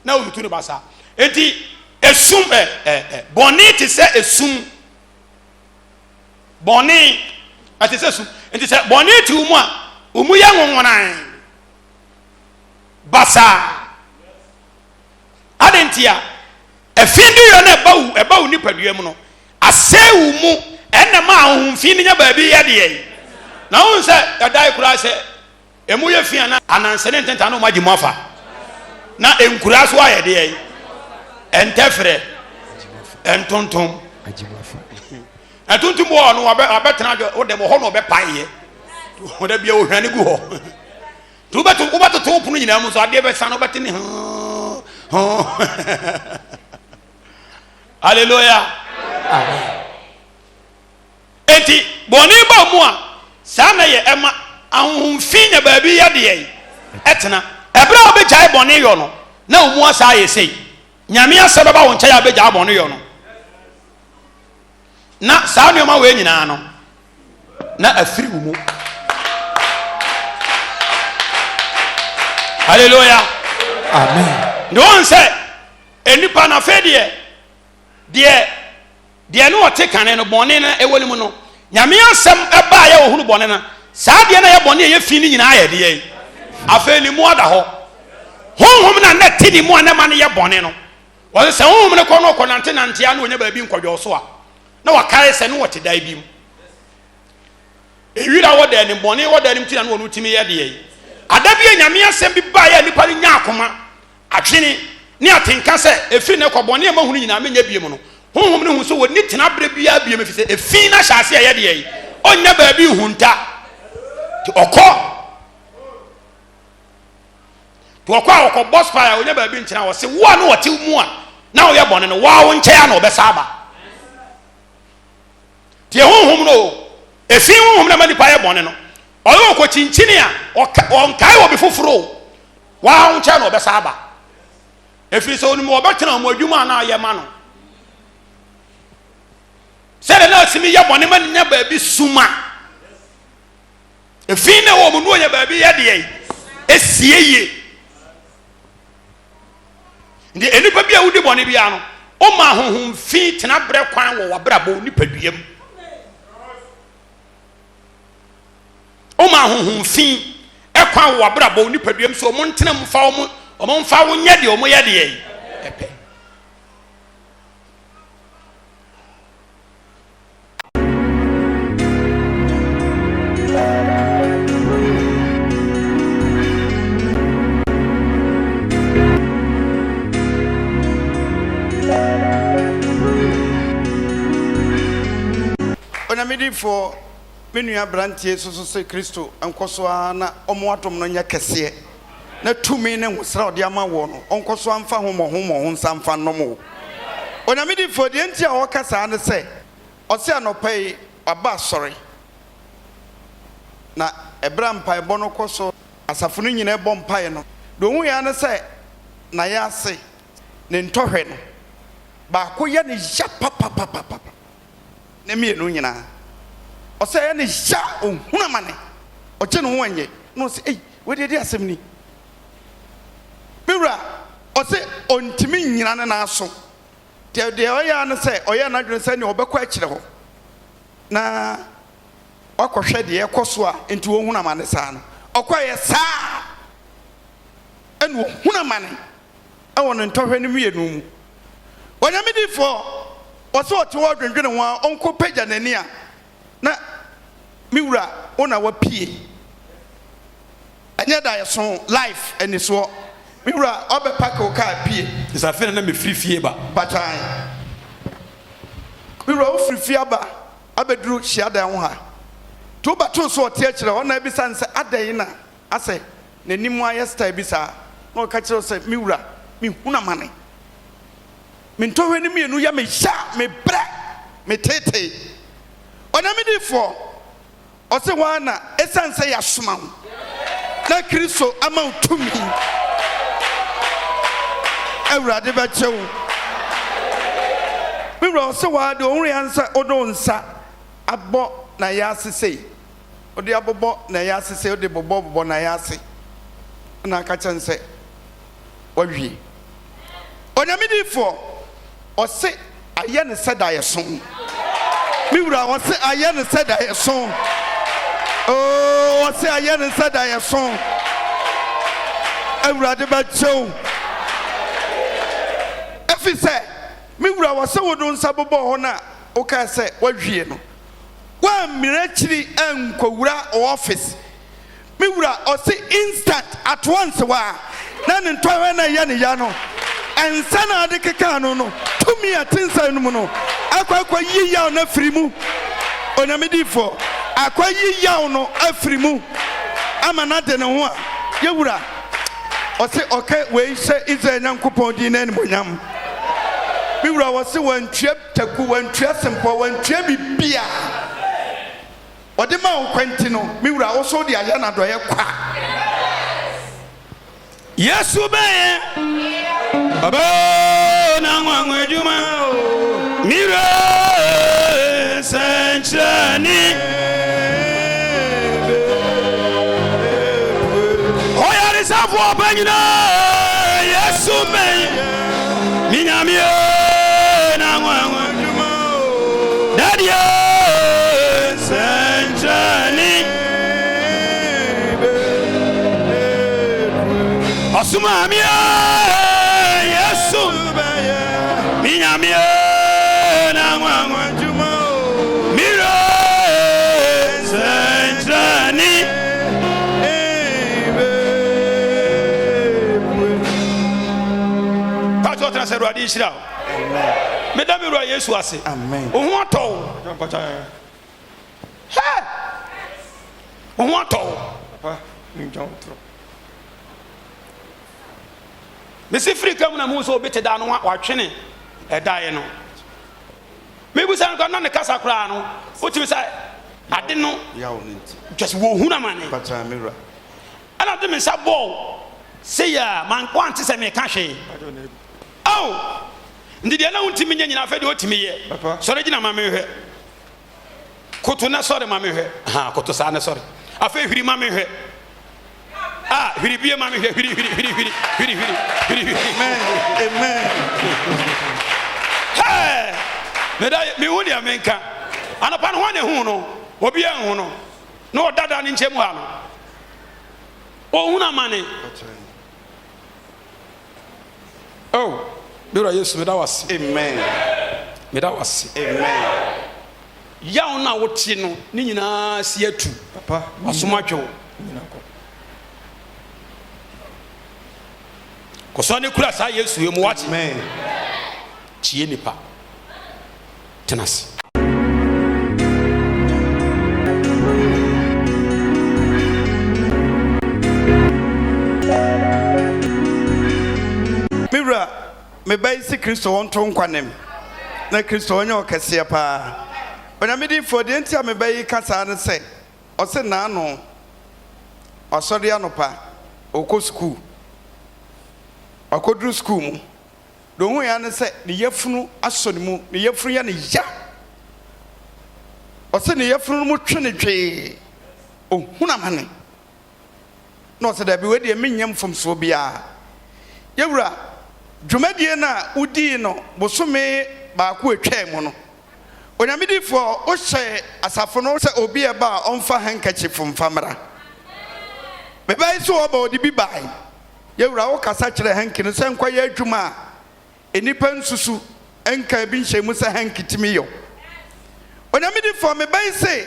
na olutu ne basa enti esum bɔne te sɛ esum bɔne ate sɛ esum enti sɛ bɔne ti mu a omu yɛ nwowonan basa adenti a efindi yɛ na ɛba wo nipadua mu no asɛ wo mu ɛna ma ahomfi ne nya baabi yɛ deɛ na wo sɛ ɛdai kura sɛ emu yɛ fi ana anansɛ ne ntenta na o ma gye mu afa na enkura so ayɛ deɛ yi ɛntɛfrɛ ɛntontom ɛntontom wɔ no wabɛtena adwo wodɛ wɔ hɔ na ɔbɛpaeɛ wodɛ bia ohwane gu hɔ nti wobɛtoto wo pono nyinaa mu so adeɛ bɛsa no wobɛte ne halleluya enti bɔne ba mu a saa na yɛ ɛma ahohomfi nya baabi yɛ deɛ ɛtena ɛberɛ a wobɛgyae bɔne yɔ no na wo mu asaa yɛ sei nyame asɛ bɛba wo nkyɛe a wobɛgyae bɔne yɔ no na saa nneɛma wei nyinaa no na afiri wo mu hallelujah amen ne wɔn sɛ enipa na afei deɛ ne wɔte kane no bɔne no ɛwɔ ne mu no nyame asɛm ɛbaa yɛ wɔ hunu bɔne no saa deɛ na yɛ bɔne a yɛfi no nyinaa yɛ deɛ afei ne mu ada hɔ honhom na na te ne mu a na ma no yɛ bɔne no wɔsɛ sɛ honhom no kɔ no ɔkɔ nante a na ɔnya baabi nkɔdwɔ so a na wakae sɛ ne wɔte dae bi mu ewira wɔ da ne bɔne wɔ da ne mu tina no wɔn timi yɛ deɛ ada bi nyame asɛm bi baa yɛ nipa no nya akoma atwene ne atenka sɛ efi ne kɔ bɔne a mahunu nyinaa menya bie mu no honhom ne hu so wɔ ne tena berɛ bia bie mu fi sɛ efi na hyɛ ase a yɛ deɛ ɔnya baabi hunta ti ɔkɔ a ɔkɔ bɔ spy a ɔnya baabi nkyɛn a wɔse wo a no wɔte mu a na ɔyɛ bɔne no waa wo nkyɛn a na ɔbɛsa aba tie honhom no efi honhom na ma nipa yɛ bɔne no ɔyɛ ɔkɔ kyinkyini a ɔnkae wɔ bi foforɔ waa wo nkyɛn na ɔbɛsa aba efiri sɛ onim wɔbɛtena ɔmo adwuma a na ayɛ ma no sɛde na asimi yɛ bɔne ma nya baabi suma efi na wɔ mu no ɔnya baabi yɛ deɛ esie yie nti enipa bi a wodi bɔne bi a no ɔma ahohom fi tena brɛ kwan wɔ wabrabɔ nipadua mu ɔma ahohom fi ɛkwan wɔ wabrabɔ nipadua mu so ɔmo ntena mu fa ɔmo mfa wo nyɛ deɛ ɔmo yɛ deɛ ɛpɛ onamidifo menua brantie so se Kristo enkoso na omo atom no nya kese na tumi ne hosra ode ama wo no onkoso amfa homo nsamfa nomo onamidifo de ntia wo kasa ne se ose anopai aba sori na ebram pai bono koso asafo no nyina bɔ mpae no do hu ya ne se na ya ase ne ntohwe no ba ko ya ne ya papa ne mienu nyina ɔsɛ ya ne ya ohuna mane ɔkye no ho anye no sɛ ei we de asɛm ni bewura ɔsɛ ontimi nyina ne na aso de ɔya ne sɛ ɔya na dwene sɛ ne ɔbɛkɔ akyire hɔ na ɔkɔhwɛ de ɛkɔ so a enti wo huna mane saa no ɔkɔyɛ saa ɛne ohuna mane ɛwɔ ne ntɔhwɛ no mienu mu onyamedifo ɔsɛ ɔte hɔ dwendwene ho a ɔnkɔ pagya n'ani a na miwura ona wapie anya da yɛso life ani so miwura ɔbɛpaka wo kaa pie isafena na mefirifie ba batan miwura wo firifie aba abɛduru hyiada ho ha to bato so ɔte akyerɛ ɔna bisa nsɛ adɛn na asɛ n'anim ayɛ style bi saa na ɔka kyerɛ sɛ miwura mehuna mane mentɔhwɛ ne mienu ya mehyɛ me brɛ me tete onamidifo ɔse wa na esan sɛ ya soma ho na Kristo ama utumi Awurade bɛkyɛ wo miwura ɔse wa de ohuru ya nsa odo nsa abɔ na ya asese ode abobɔ na ya asese ode bobɔ na ya ase na aka kyɛn sɛ wawie onamidifo ɔse ayɛ ne sɛ da yɛ so miwura ɔse ayɛ ne sɛ da yɛ so ɔse ayɛ ne sɛ da yɛ so Awurade bɛkyɛw efi sɛ miwura ɔse wo do nsa bobɔ hɔ na woka sɛ wawie no wa mirakyiri enkowura office miwura ɔse instant at once wa na ne ntɔhwɛ na yɛ ne ya no ensa na ade keka no no tumi atensa no mu no akwa yi yaw na firi mu onamidifo akwa yi yaw no afiri mu ama na de ne ho a yewura ɔse ɔka wei hyɛ Israel Nyankopɔn din na animonyam miwura wɔse wantua taku wantua sempo wantua bibia ɔde ma wo kwanti no me wura wo so de ayɛ na dɔyɛ kwa Yesu bɛyɛ ɔbɛ na nwanwa adwuma mire sɛnkyerɛni ɔyaresafoɔ ɔbɛ nyinaa Yesu bɛyɛ minyamie na nwanwa adwuma dadeɛ sɛnkyerɛni Osumamia Yesu Minyamia na ngwanwa juma Mira Sentrani Pato transero adi shira Mesdames roi Yesu ase amen ohun ato ha ohun ato papa njon tro Mesi Africa mu na mu so obete da no watwene edae no mebu san ko na ne kasa kra no otimi sai ade no ya wonti just wo hu na mane pata mira ana de me sa ball say ya man kwante se me ka hwe oh ndi de na untimi nya nyina fa de otimi ye sore gina ma me hwe koto na sore ma me hwe ha koto sa na sore afa hwiri ma me hwe ah hwiri bie ma me hwe hwiri amen amen hey me da me hu dia menka anapa no hwane hu no obi an hu no no dada ni nchemu ha no o hu na mane oh biro Yesu me da wase amen me da wase amen ya na wote no ni nyina si atu papa asomatwo ko so ne kura sa Yesu emu wate amen chie nipa tenase mira me bai si Kristo wonto nkwanem na Kristo onye okese pa onya me di for de ntia me bai kasa ne se o se na no osori anopa okọ school akodru school mu do hu ya ne se ne yafunu asoni mu ne yafunu ya ne ya o se ne yafunu mu twene dwe o huna mane no se da bi we de menyam fom so bia yewura dwumadie na udi no bosome ba ko atwa mu no onyamedifo o hye asafo no se obi e ba onfa hankachi fomfamra me bai so oba odi bi bai yewura wo kasa kire hankini se nkwa ya adwuma enipa nsusu enka bi nhye mu se hankitimi yo onyamedifo me bai se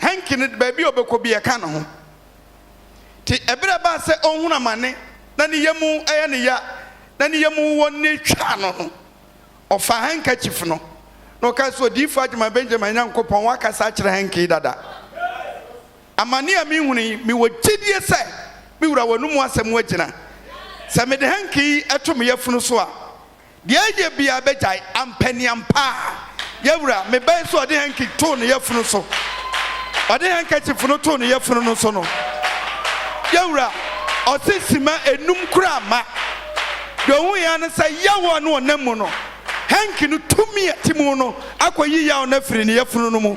hankini ba bi obekọ bi e ka no ho ti ebere ba se onhuna mane na ne yamu eye ne ya na ne yamu won ne twa no ofa handkerchief no no ka so di fa Adwuma Benjamin Nyankopon wakasa kire hanki dada amane a mi huni mi wogidie se mi wura wanum asem wagina se me de hanki eto me yafunu so a de aye bia bejai ampani ampa yawura me bai so de hanki to ne yafunu so ode handkerchief no to ne yafunu no so no yawura osisima enum kura ma do ya ne say yawo no onam no hanki no tumi atimu no akoyi yawo na firi ne yafunu no mu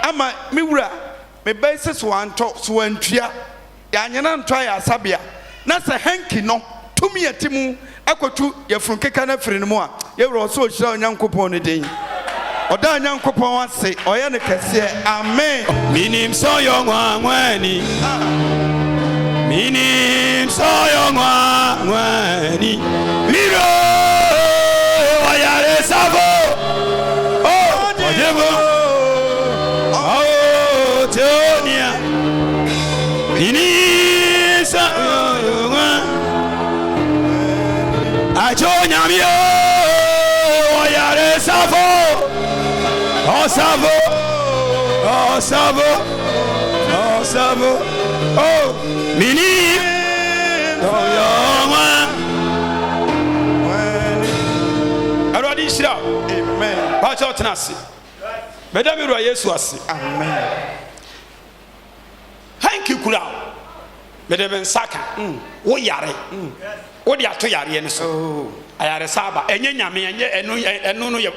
ama mi wura me baise so anto so antua ya nyena nto ya asabia na se hanki no tumi atimu akotu yafunu keka na firi no mu a yewura so ohira Onyankopon ne den oda Onyankopon ase oye ne kese amen minim so yo nwanwani minim soyo ngwani miro wayare savo oh ojebo oh teonia minim soyo ngwani ajonya mio wayare savo oh savo oh savo oh savo oh mini oyoma arodi shira amen pa cho tenase Madam Ru Yesu ase. Amen. Hanki kura. Madam Saka. Wo yare. Wo dia to yare ne so. Ayare saba. Enye nyame eno no ye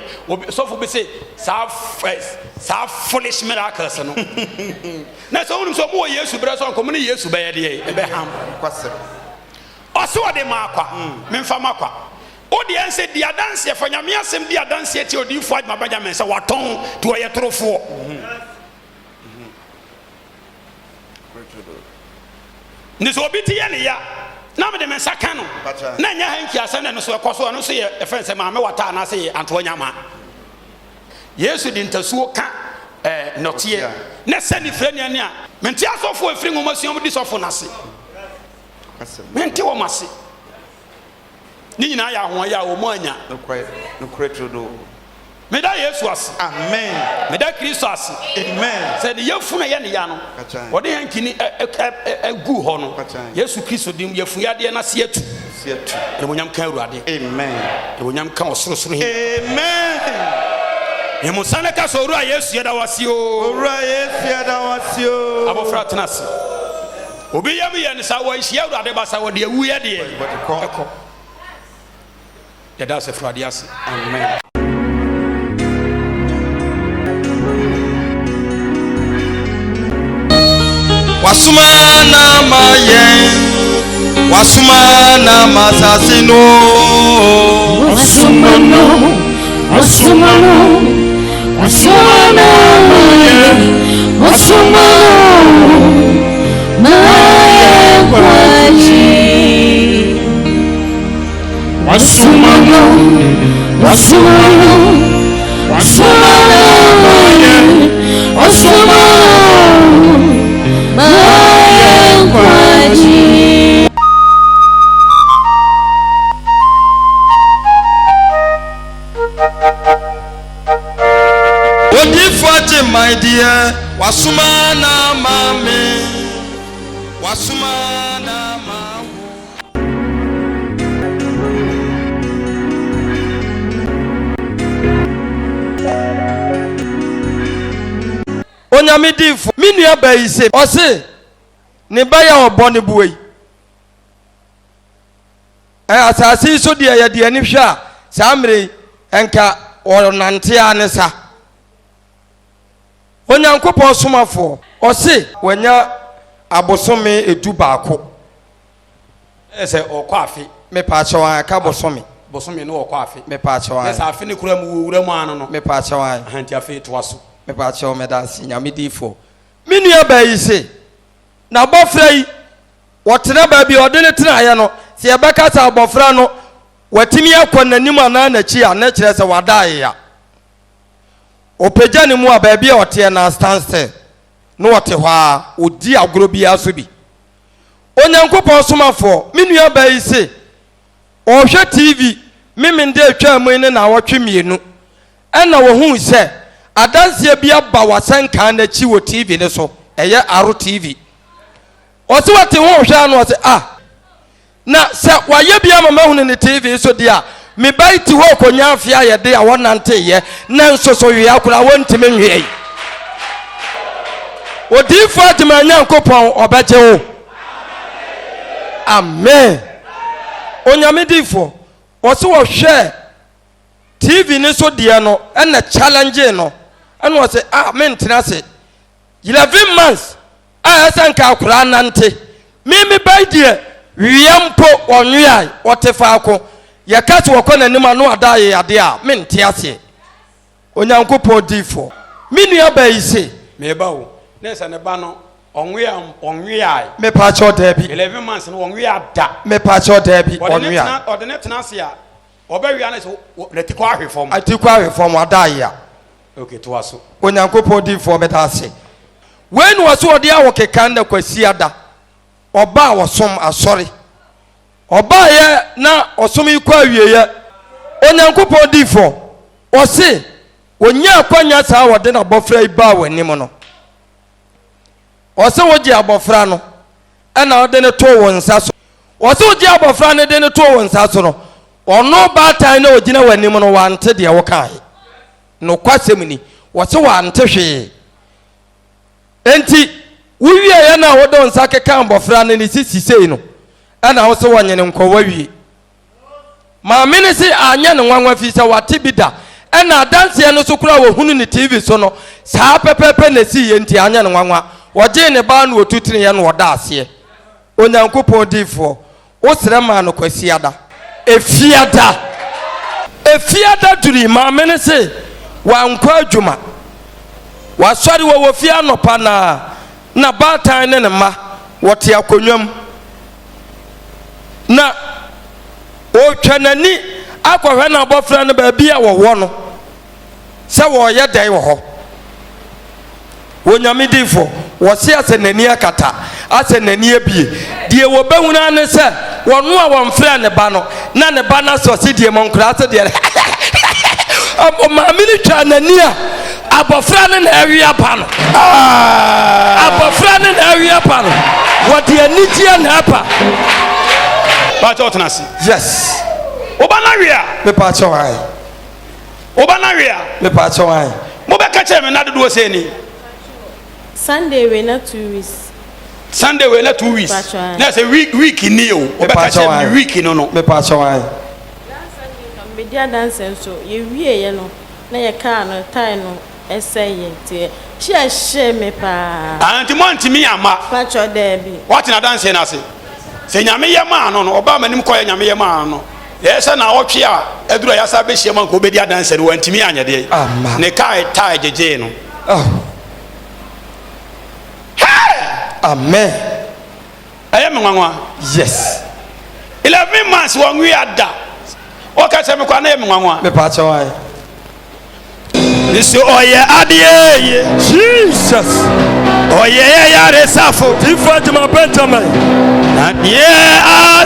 so fo be say sa foolish miracles no. Na so wonu so mo Yesu bre so ko mo ne Yesu be ye de e be ham. Kwase. Oso de makwa. Memfa makwa. Audience dia dance for nyame asem dia dance ti odi fu adma Benjamin say waton to ye trofo. Ndi so obi ti ye ne ya na me de mensa kan no na nya hanki asem ne so ekoso no so ye efense ma me wata na say anto nyama Yesu di ntasuo ka notie na se ni frenia ne a menti asofo efiri ngomasuom di sofo nase menti wo mase ni nyina ya ho ya wo mo anya no kweto do me da Yesu ase amen me da Kristo ase amen se de yefu na ye ne ya no wo de hankini gu ho no Yesu Kristo dim yefu ya de na se atu e monyam kan Awurade amen e monyam kan osoro amen e mo sane ka so ru a Yesu ya da wase o ru a Yesu ya da wase o abofra tenase obi yam ye ne sa wo hia Awurade ba sa wo de awu ye de ekọ ya da se Awurade ase amen wasumana mayen wasumana masasino wasumana mayen wasumana mayen kwaji wasumana mayen mayen kwaji. Odifaje my dear wasumana mame wasumana mawo onyamidifo minua bayise ose ne baya obo ne buwe asase so de ya de ani hwa sa mre enka onante anesa onyankopon somafo ose wanya abosome edu baako ese okwafe me pa chawa ka bosome bosome no okwafe me pa chawa ese afi ne kura mu wura mu anu no me pa chawa hanti afi to aso me pa chawa me dansi nyamidifo minua bayise na bofra yi wotena ba bi odene tena ya no se yebeka sa bofra no watimi akonanim ana na chi a na kire se wadaye ya opagya ne mu a ba bi ote na stanse no wote hɔ a odi agoro bi aso bi onyankopɔn somafo minua bayise ohwe TV miminde atwa mu ne na wotwe mienu ɛna wo hu sɛ adanse bi aba wasanka na chi wo TV ne so ɛyɛ aro TV osi wate ho hwe anu ose na se waye bia mama hu ne TV so dia me baiti ho konya afia ye de a wonante ye na nso so wi akura wontime nhwei odifu adima nyankopon obeje wo amen onyamedifo osi wo hwe TV ne so dia no na challenge no anu ose mentena se 11 months asanka akura nante mimi baidie wiampo onwia otefa ako yakati wakona nima no adaye ade a mente ase onyankopɔ difo minua bayise meba wo nesa ne ba no onwia me pa cho dabi 11 months no onwia da me pa cho dabi onwia odene tena se a obawia na se retiko ahwefom atiko ahwefom adaye a okay to aso onyankopɔ difo beta ase when was odi awo kekanda kwasi ada oba wosom asori oba ye na osom ikwa awieye onyankopɔ difo ose onya akwanya saa wode na bofra iba wanim no ose woji abofra no na wode ne to wonsa so ose woji abofra ne de ne to wonsa so no ono ba tan na ogina wanim no wante de wo kan no kwasem ni wɔse wante hwee enti wowie ya na wodɔ nsa keka mbɔfra no ne sisisei no ɛna wo se wɔnyene nkɔwa wie maame ne se anya ne nwanwa fi sɛ wate bi da ɛna adanseɛ no so kora wɔhunu ne tv so no saa pɛpɛpɛ na si yɛ nti anya ne nwanwa wɔgye ne baa no wɔtutene yɛ no wɔda aseɛ onyankopɔn difoɔ wo srɛ maa no kwasiada efiada duri maame ne se wankɔ adwuma wasɔre wɔ fie anɔpa na baatan ne ne mma wɔte akonnwam na otwa n'ani akɔhwɛ na abɔfra no baabi a wɔwɔ no sɛ wɔyɛ dɛn wɔ hɔ wonyame difo wɔse asɛ n'ani akata asɛ n'ani abie deɛ wɔbɛhunu ane sɛ wɔno a wɔmfrɛ ne ba no na ne ba no asɛ ɔse deɛ mɔnkora asɛ deɛ maame no twa n'ani a abɔfra no na awia pa no abɔfra no na awia pa no wɔde anigyeɛ na ɛpa Pacho otenasi. yes Oba na wia. me pacho why Oba na wia. me pacho why Mo be ka che me na dodo se ni. Sunday we na 2 weeks. Sunday we na 2 weeks. Pacho. Na say week ni o. Oba ka che me week no no. me pacho why Last Sunday kam be dia dance so ye wie ye no na ye car no tie no essay ye tie. She me pa. Anti mo anti mi ama. Pacho there be. What na dance na se? Se nyame ye ma no no oba manim koye nyame ye ma no. Ye se na otwe a edura ya sa be hie ma ko be dia dance no antimi anya de. Ne kai tie jeje no. oh amen Aye me nwanwa. yes 11 months won wi ada. O ka se me kwa na ye me nwanwa. me pacho why This oye adie. jesus Oye ya resafo. different my Benjamin Yeah, I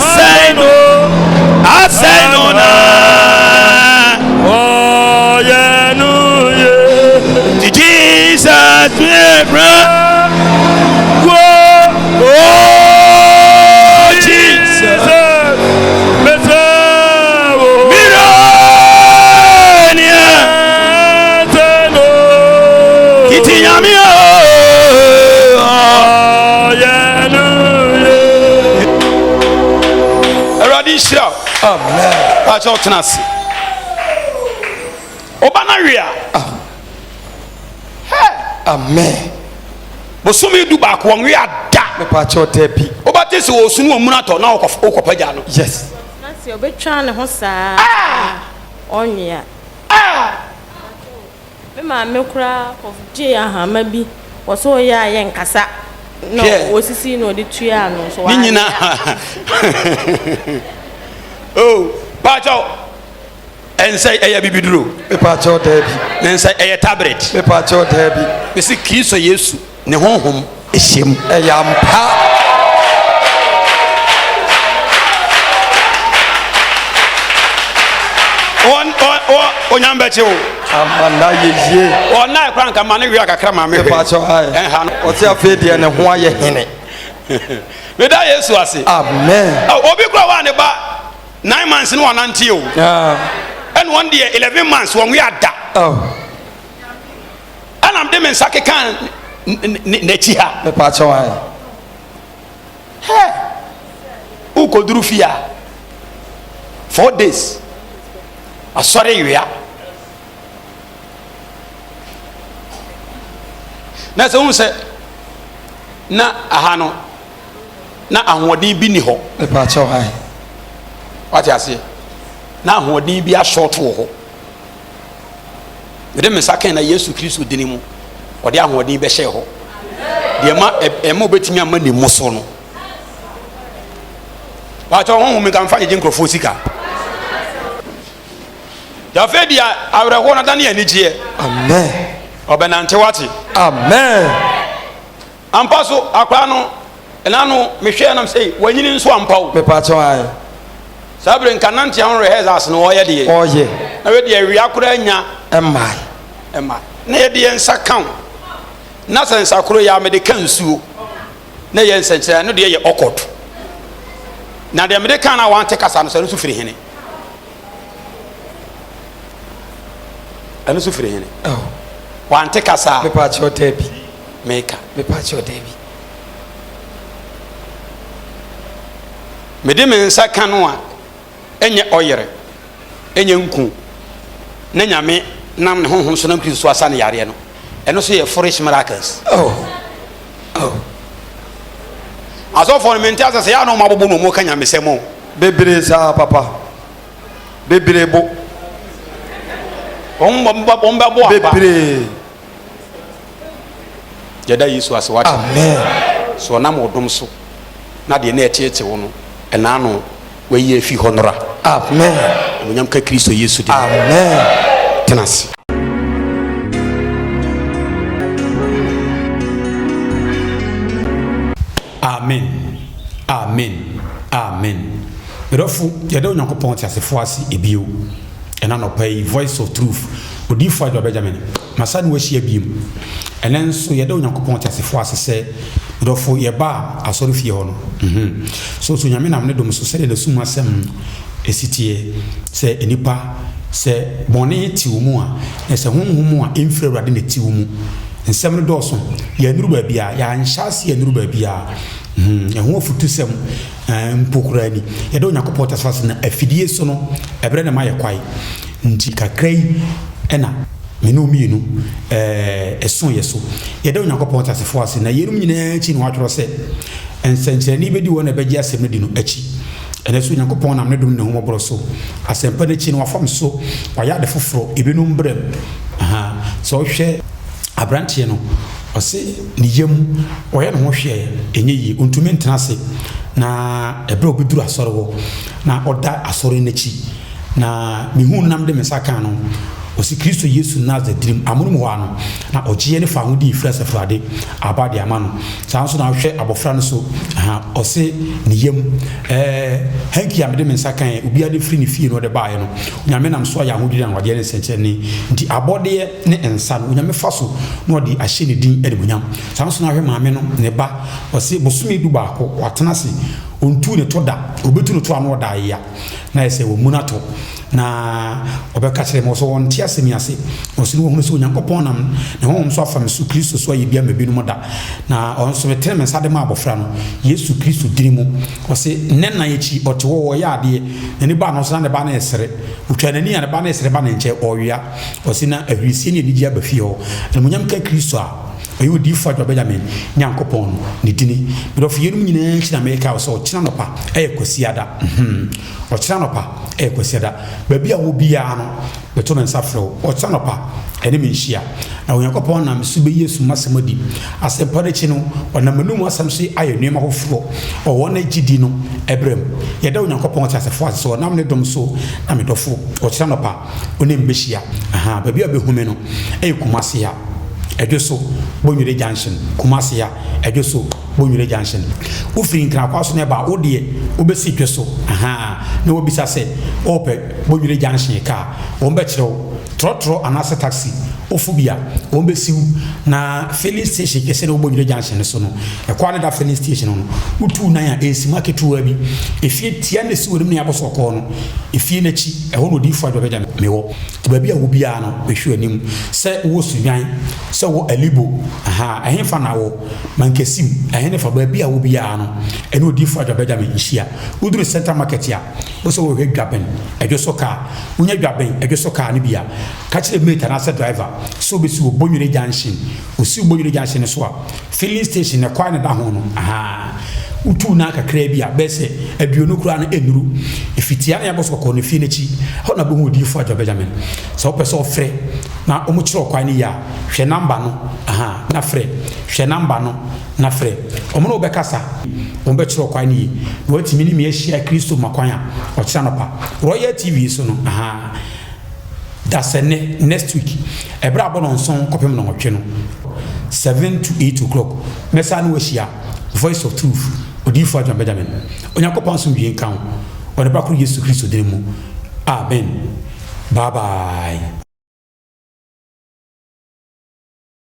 say no na. oh yeah no yeah Jesus, bro. Oh, Jesus. Mironia. Kitinyami. Shira. amen Pacho otenasi. Oba na wia. amen Bosumi du ba ko won ada. me pacho tepi Oba tese osunu omuna to na okopaja no. yes Na se obetwa ne ho saa. Onwea. Me ma me kura of J ahama bi. Wo so ye aye nkasa. No, osisi no de tua no so wa. Ni nyina. Oh, Pacho. Ense eya bibiduro. me pacho tepi Ense eya tablet. me pacho tepi Bisi Kristo Yesu ne honhom ehyem. eyampa Onyamba che o. amana yeye Ona ekran ka ma ne wi akakra ma me. me pacho ai Enha no. o ti afi de ne ho aye hene Me da Yesu ase. amen Obi kura wa ne ba 9 months no wanante o. And one day 11 months when we are da. oh And I'm dem nsa kekan nechi ha. me pacho ai U koduru fia 4 days. Asore wia. Na se unse na ahano na ahodi bi ni ho. me pacho ai What you say? Na ahodi bi a short wo ho. Dem nsa ken na Yesu Kristo dini mu. Ode ahodi be hye ho. De ma ema obetimi ama ni mu so no. Wa cho ho mi kan fa je nkrofo sika. Ya fe dia awre ho na da na ani gie. amen Obenante wati. amen Ampaso akwa no enano mehwe nam sei wanyini nso ampaw. me pacho ai Sabre nkanante ho rehearsals no oye de. oye Na we de awia kora nya emai ema. Na ye de nsa kan. Na sensa koro ya me de kan suo. Na ye nsenkyere no de ye okot. Na de me de kan na wante kasa no so no firi hene. Ano so firi hene. oh wante kasa me pa cho tebi meka me pa cho tebi mede me nsa ka no a enye oyere enye nku na nyame nam ne honhom so na Kristo asa ne yare no eno so ye foolish miracles. Aso for me ntia se ya no mabobo no mo ka nyame semo bebre sa papa bebre bo omba bo bebre yada Yesu ase wacha amen so na modom so na de na etiete wo no ena no wayi afi honora amen nyam ka Kristo Yesu de amen tenase. Amen. Amen. Amen. Merofu yada onyankopon ti asefo ase ebio. Ena no pay voice of truth. Odi fo adwa Benjamin. Masani wa hia biem. Ena nso yada onyankopon ti asefo ase se merofu ye ba asori fie ho no. So nyame nam ne dom so se de sum asem esitie se enipa se bone ti wo mu a na se honhom a emfira urade ne ti wo mu. Nsɛm no dɔɔso yɛ nuru baabi a yɛ anhyase yɛ nuru baabi a ɛho afutu sɛm mpokura ni yɛde onyankopɔn tasfase na afidie so no ɛbrɛ ne ma yɛ kwae nti kakra yi ɛna mene omienu ɛso yɛ so yɛde onyankopɔn tasefo ase na yɛnum nyinaa akyi ne watwerɛ sɛ nsɛnkyerɛnne bɛdi wɔ na ɛbɛgye asɛm no di no akyi ɛnɛ so onyankopɔn nam ne dom ne ho mɔborɔ so asɛmpa no akyi no wafam so wayɛ ade foforɔ ebinom brɛm sɛ wohwɛ abrantie no ɔse ne yam ɔyɛ ne ho hwɛ ɛnyɛ yi ontumi ntena ase na ɛbrɛ obɛduru asɔre hɔ na ɔda asɔre n'akyi na mehu nam de me nsa kan no ɔse Kristo Yesu Nazaret dirim amonom hɔ ano na ɔgyeɛ ne fa ho di ifira sɛfrade aba de ama no saa nso na ɔhwɛ abɔfra no so ɔse ne yam hanki a mede me nsa kan obiara de firi ne fie no ɔde baeɛ no onyame nam so ayɛ ahodiri na wadeɛ ne nsɛnkyerɛnne nti abɔdeɛ ne nsa no onyame fa so na ɔde ahyɛ ne din animuonyam saa nso na ahwɛ maame no ne ba ɔse bosome du baako watena ase ontu ne to da obetu ne to ano ɔda ya na ɛsɛ wɔ mu na to na ɔbɛka kyerɛ mo so wɔnte asɛm ase ɔsɛ no wɔhunu sɛ onyankopɔn nam ne honhom so afa me so Kristo so ayɛ bia mabinom da na ɔnso metere me nsa de ma abɔfra no Yesu Kristo diri mu ɔsɛ nnɛ na yɛkyi ɔte hɔ ɔyɛ adeɛ na ne ba no so na ne ba no ɛsere wotwa n'ani a ne ba no ɛsere ba ne nkyɛ ɔwea ɔsɛ na ahurisie ne anigye aba fie hɔ na munyam ka Kristo a ɔyɛ odiifo adwa Benjamin nyankopɔn no ne dini medɔfo yɛnum nyinaa nhyira mɛka sɛ ɔkyena nɔpa ɛyɛ kwasiada ɔkyena nɔpa ɛyɛ kwasiada baabi a wɔbiara no bɛtɔ me nsa frɛ wo ɔkyena nɔpa ɛne me nhyia na onyankopɔn nam so bɛyi asum asɛm adi asɛmpa no akyi no ɔnam anum asɛm so ayɛ nneɛma foforɔ ɔwɔ no agyidi no ɛberɛ mu yɛda onyankopɔn te asɛfoɔ ase sɛ ɔnam ne dom so na medɔfo ɔkyena nɔpa ɔne mbɛhyia baabi a bɛhume no ɛyɛ Kumase a ɛdwo so Bonwire Junction Kumase ya ɛdwo so Bonwire Junction wofiri nkrakwa so na ba wo de wobɛsi dwo so na wobisa sɛ ɔpɛ Bonwire Junction ka wɔn bɛkyerɛw trɔtrɔ anase taxi ofubia wɔn bɛsiw na filling station kɛse na Bonwire Junction so no ɛkwa ne da filling station no wotu nan a esi market wa bi efie tia ne si wɔn ne abɔsɔ kɔɔ no efie n'akyi ɛhɔ no odiifo adwa bɛgya mewɔ baabi a wo biara no behwɛ anim sɛ wo sunyan sɛ wo alibo ɛhen fa na wo mankesim ɛhen ne fa baabi a wo biara no ɛne odiifo adwa bɛgya me nhyia woduru center market ya wo sɛ wo hwɛ dwaben ɛdwo so kaa wonya dwaben ɛdwo so kaa ne bia ka kyerɛ mate na sɛ driver so bɛsi wo Bonwire Junction osi Bonwire Junction so a filling station ne kwa ne da ho no utu na kakra bi a bɛsɛ aduonu kura no enuru efitia na yɛbɔ so kɔ ne fie n'akyi hɔ na bɛhu odiifo adwa Benjamin sɛ wopɛ sɛ ɔfrɛ na ɔmo kyerɛ ɔkwan ne yɛ a hwɛ namba no na frɛ hwɛ namba no na frɛ ɔmo no wobɛkasa ɔmo bɛkyerɛ ɔkwan ne yɛ na watumi ne me ahyia Kristo makwan a ɔkyerɛ no pa Royal TV so no that's next week ɛberɛ abɔ no nson kɔpem no ɔtwe no 7 to 8 o'clock mɛsa no wahyia Voice of Truth odiifo adwa Benjamin onyankopɔn so wie nka ho ɔne bakoro Yesu Kristo din mu amen bye bye.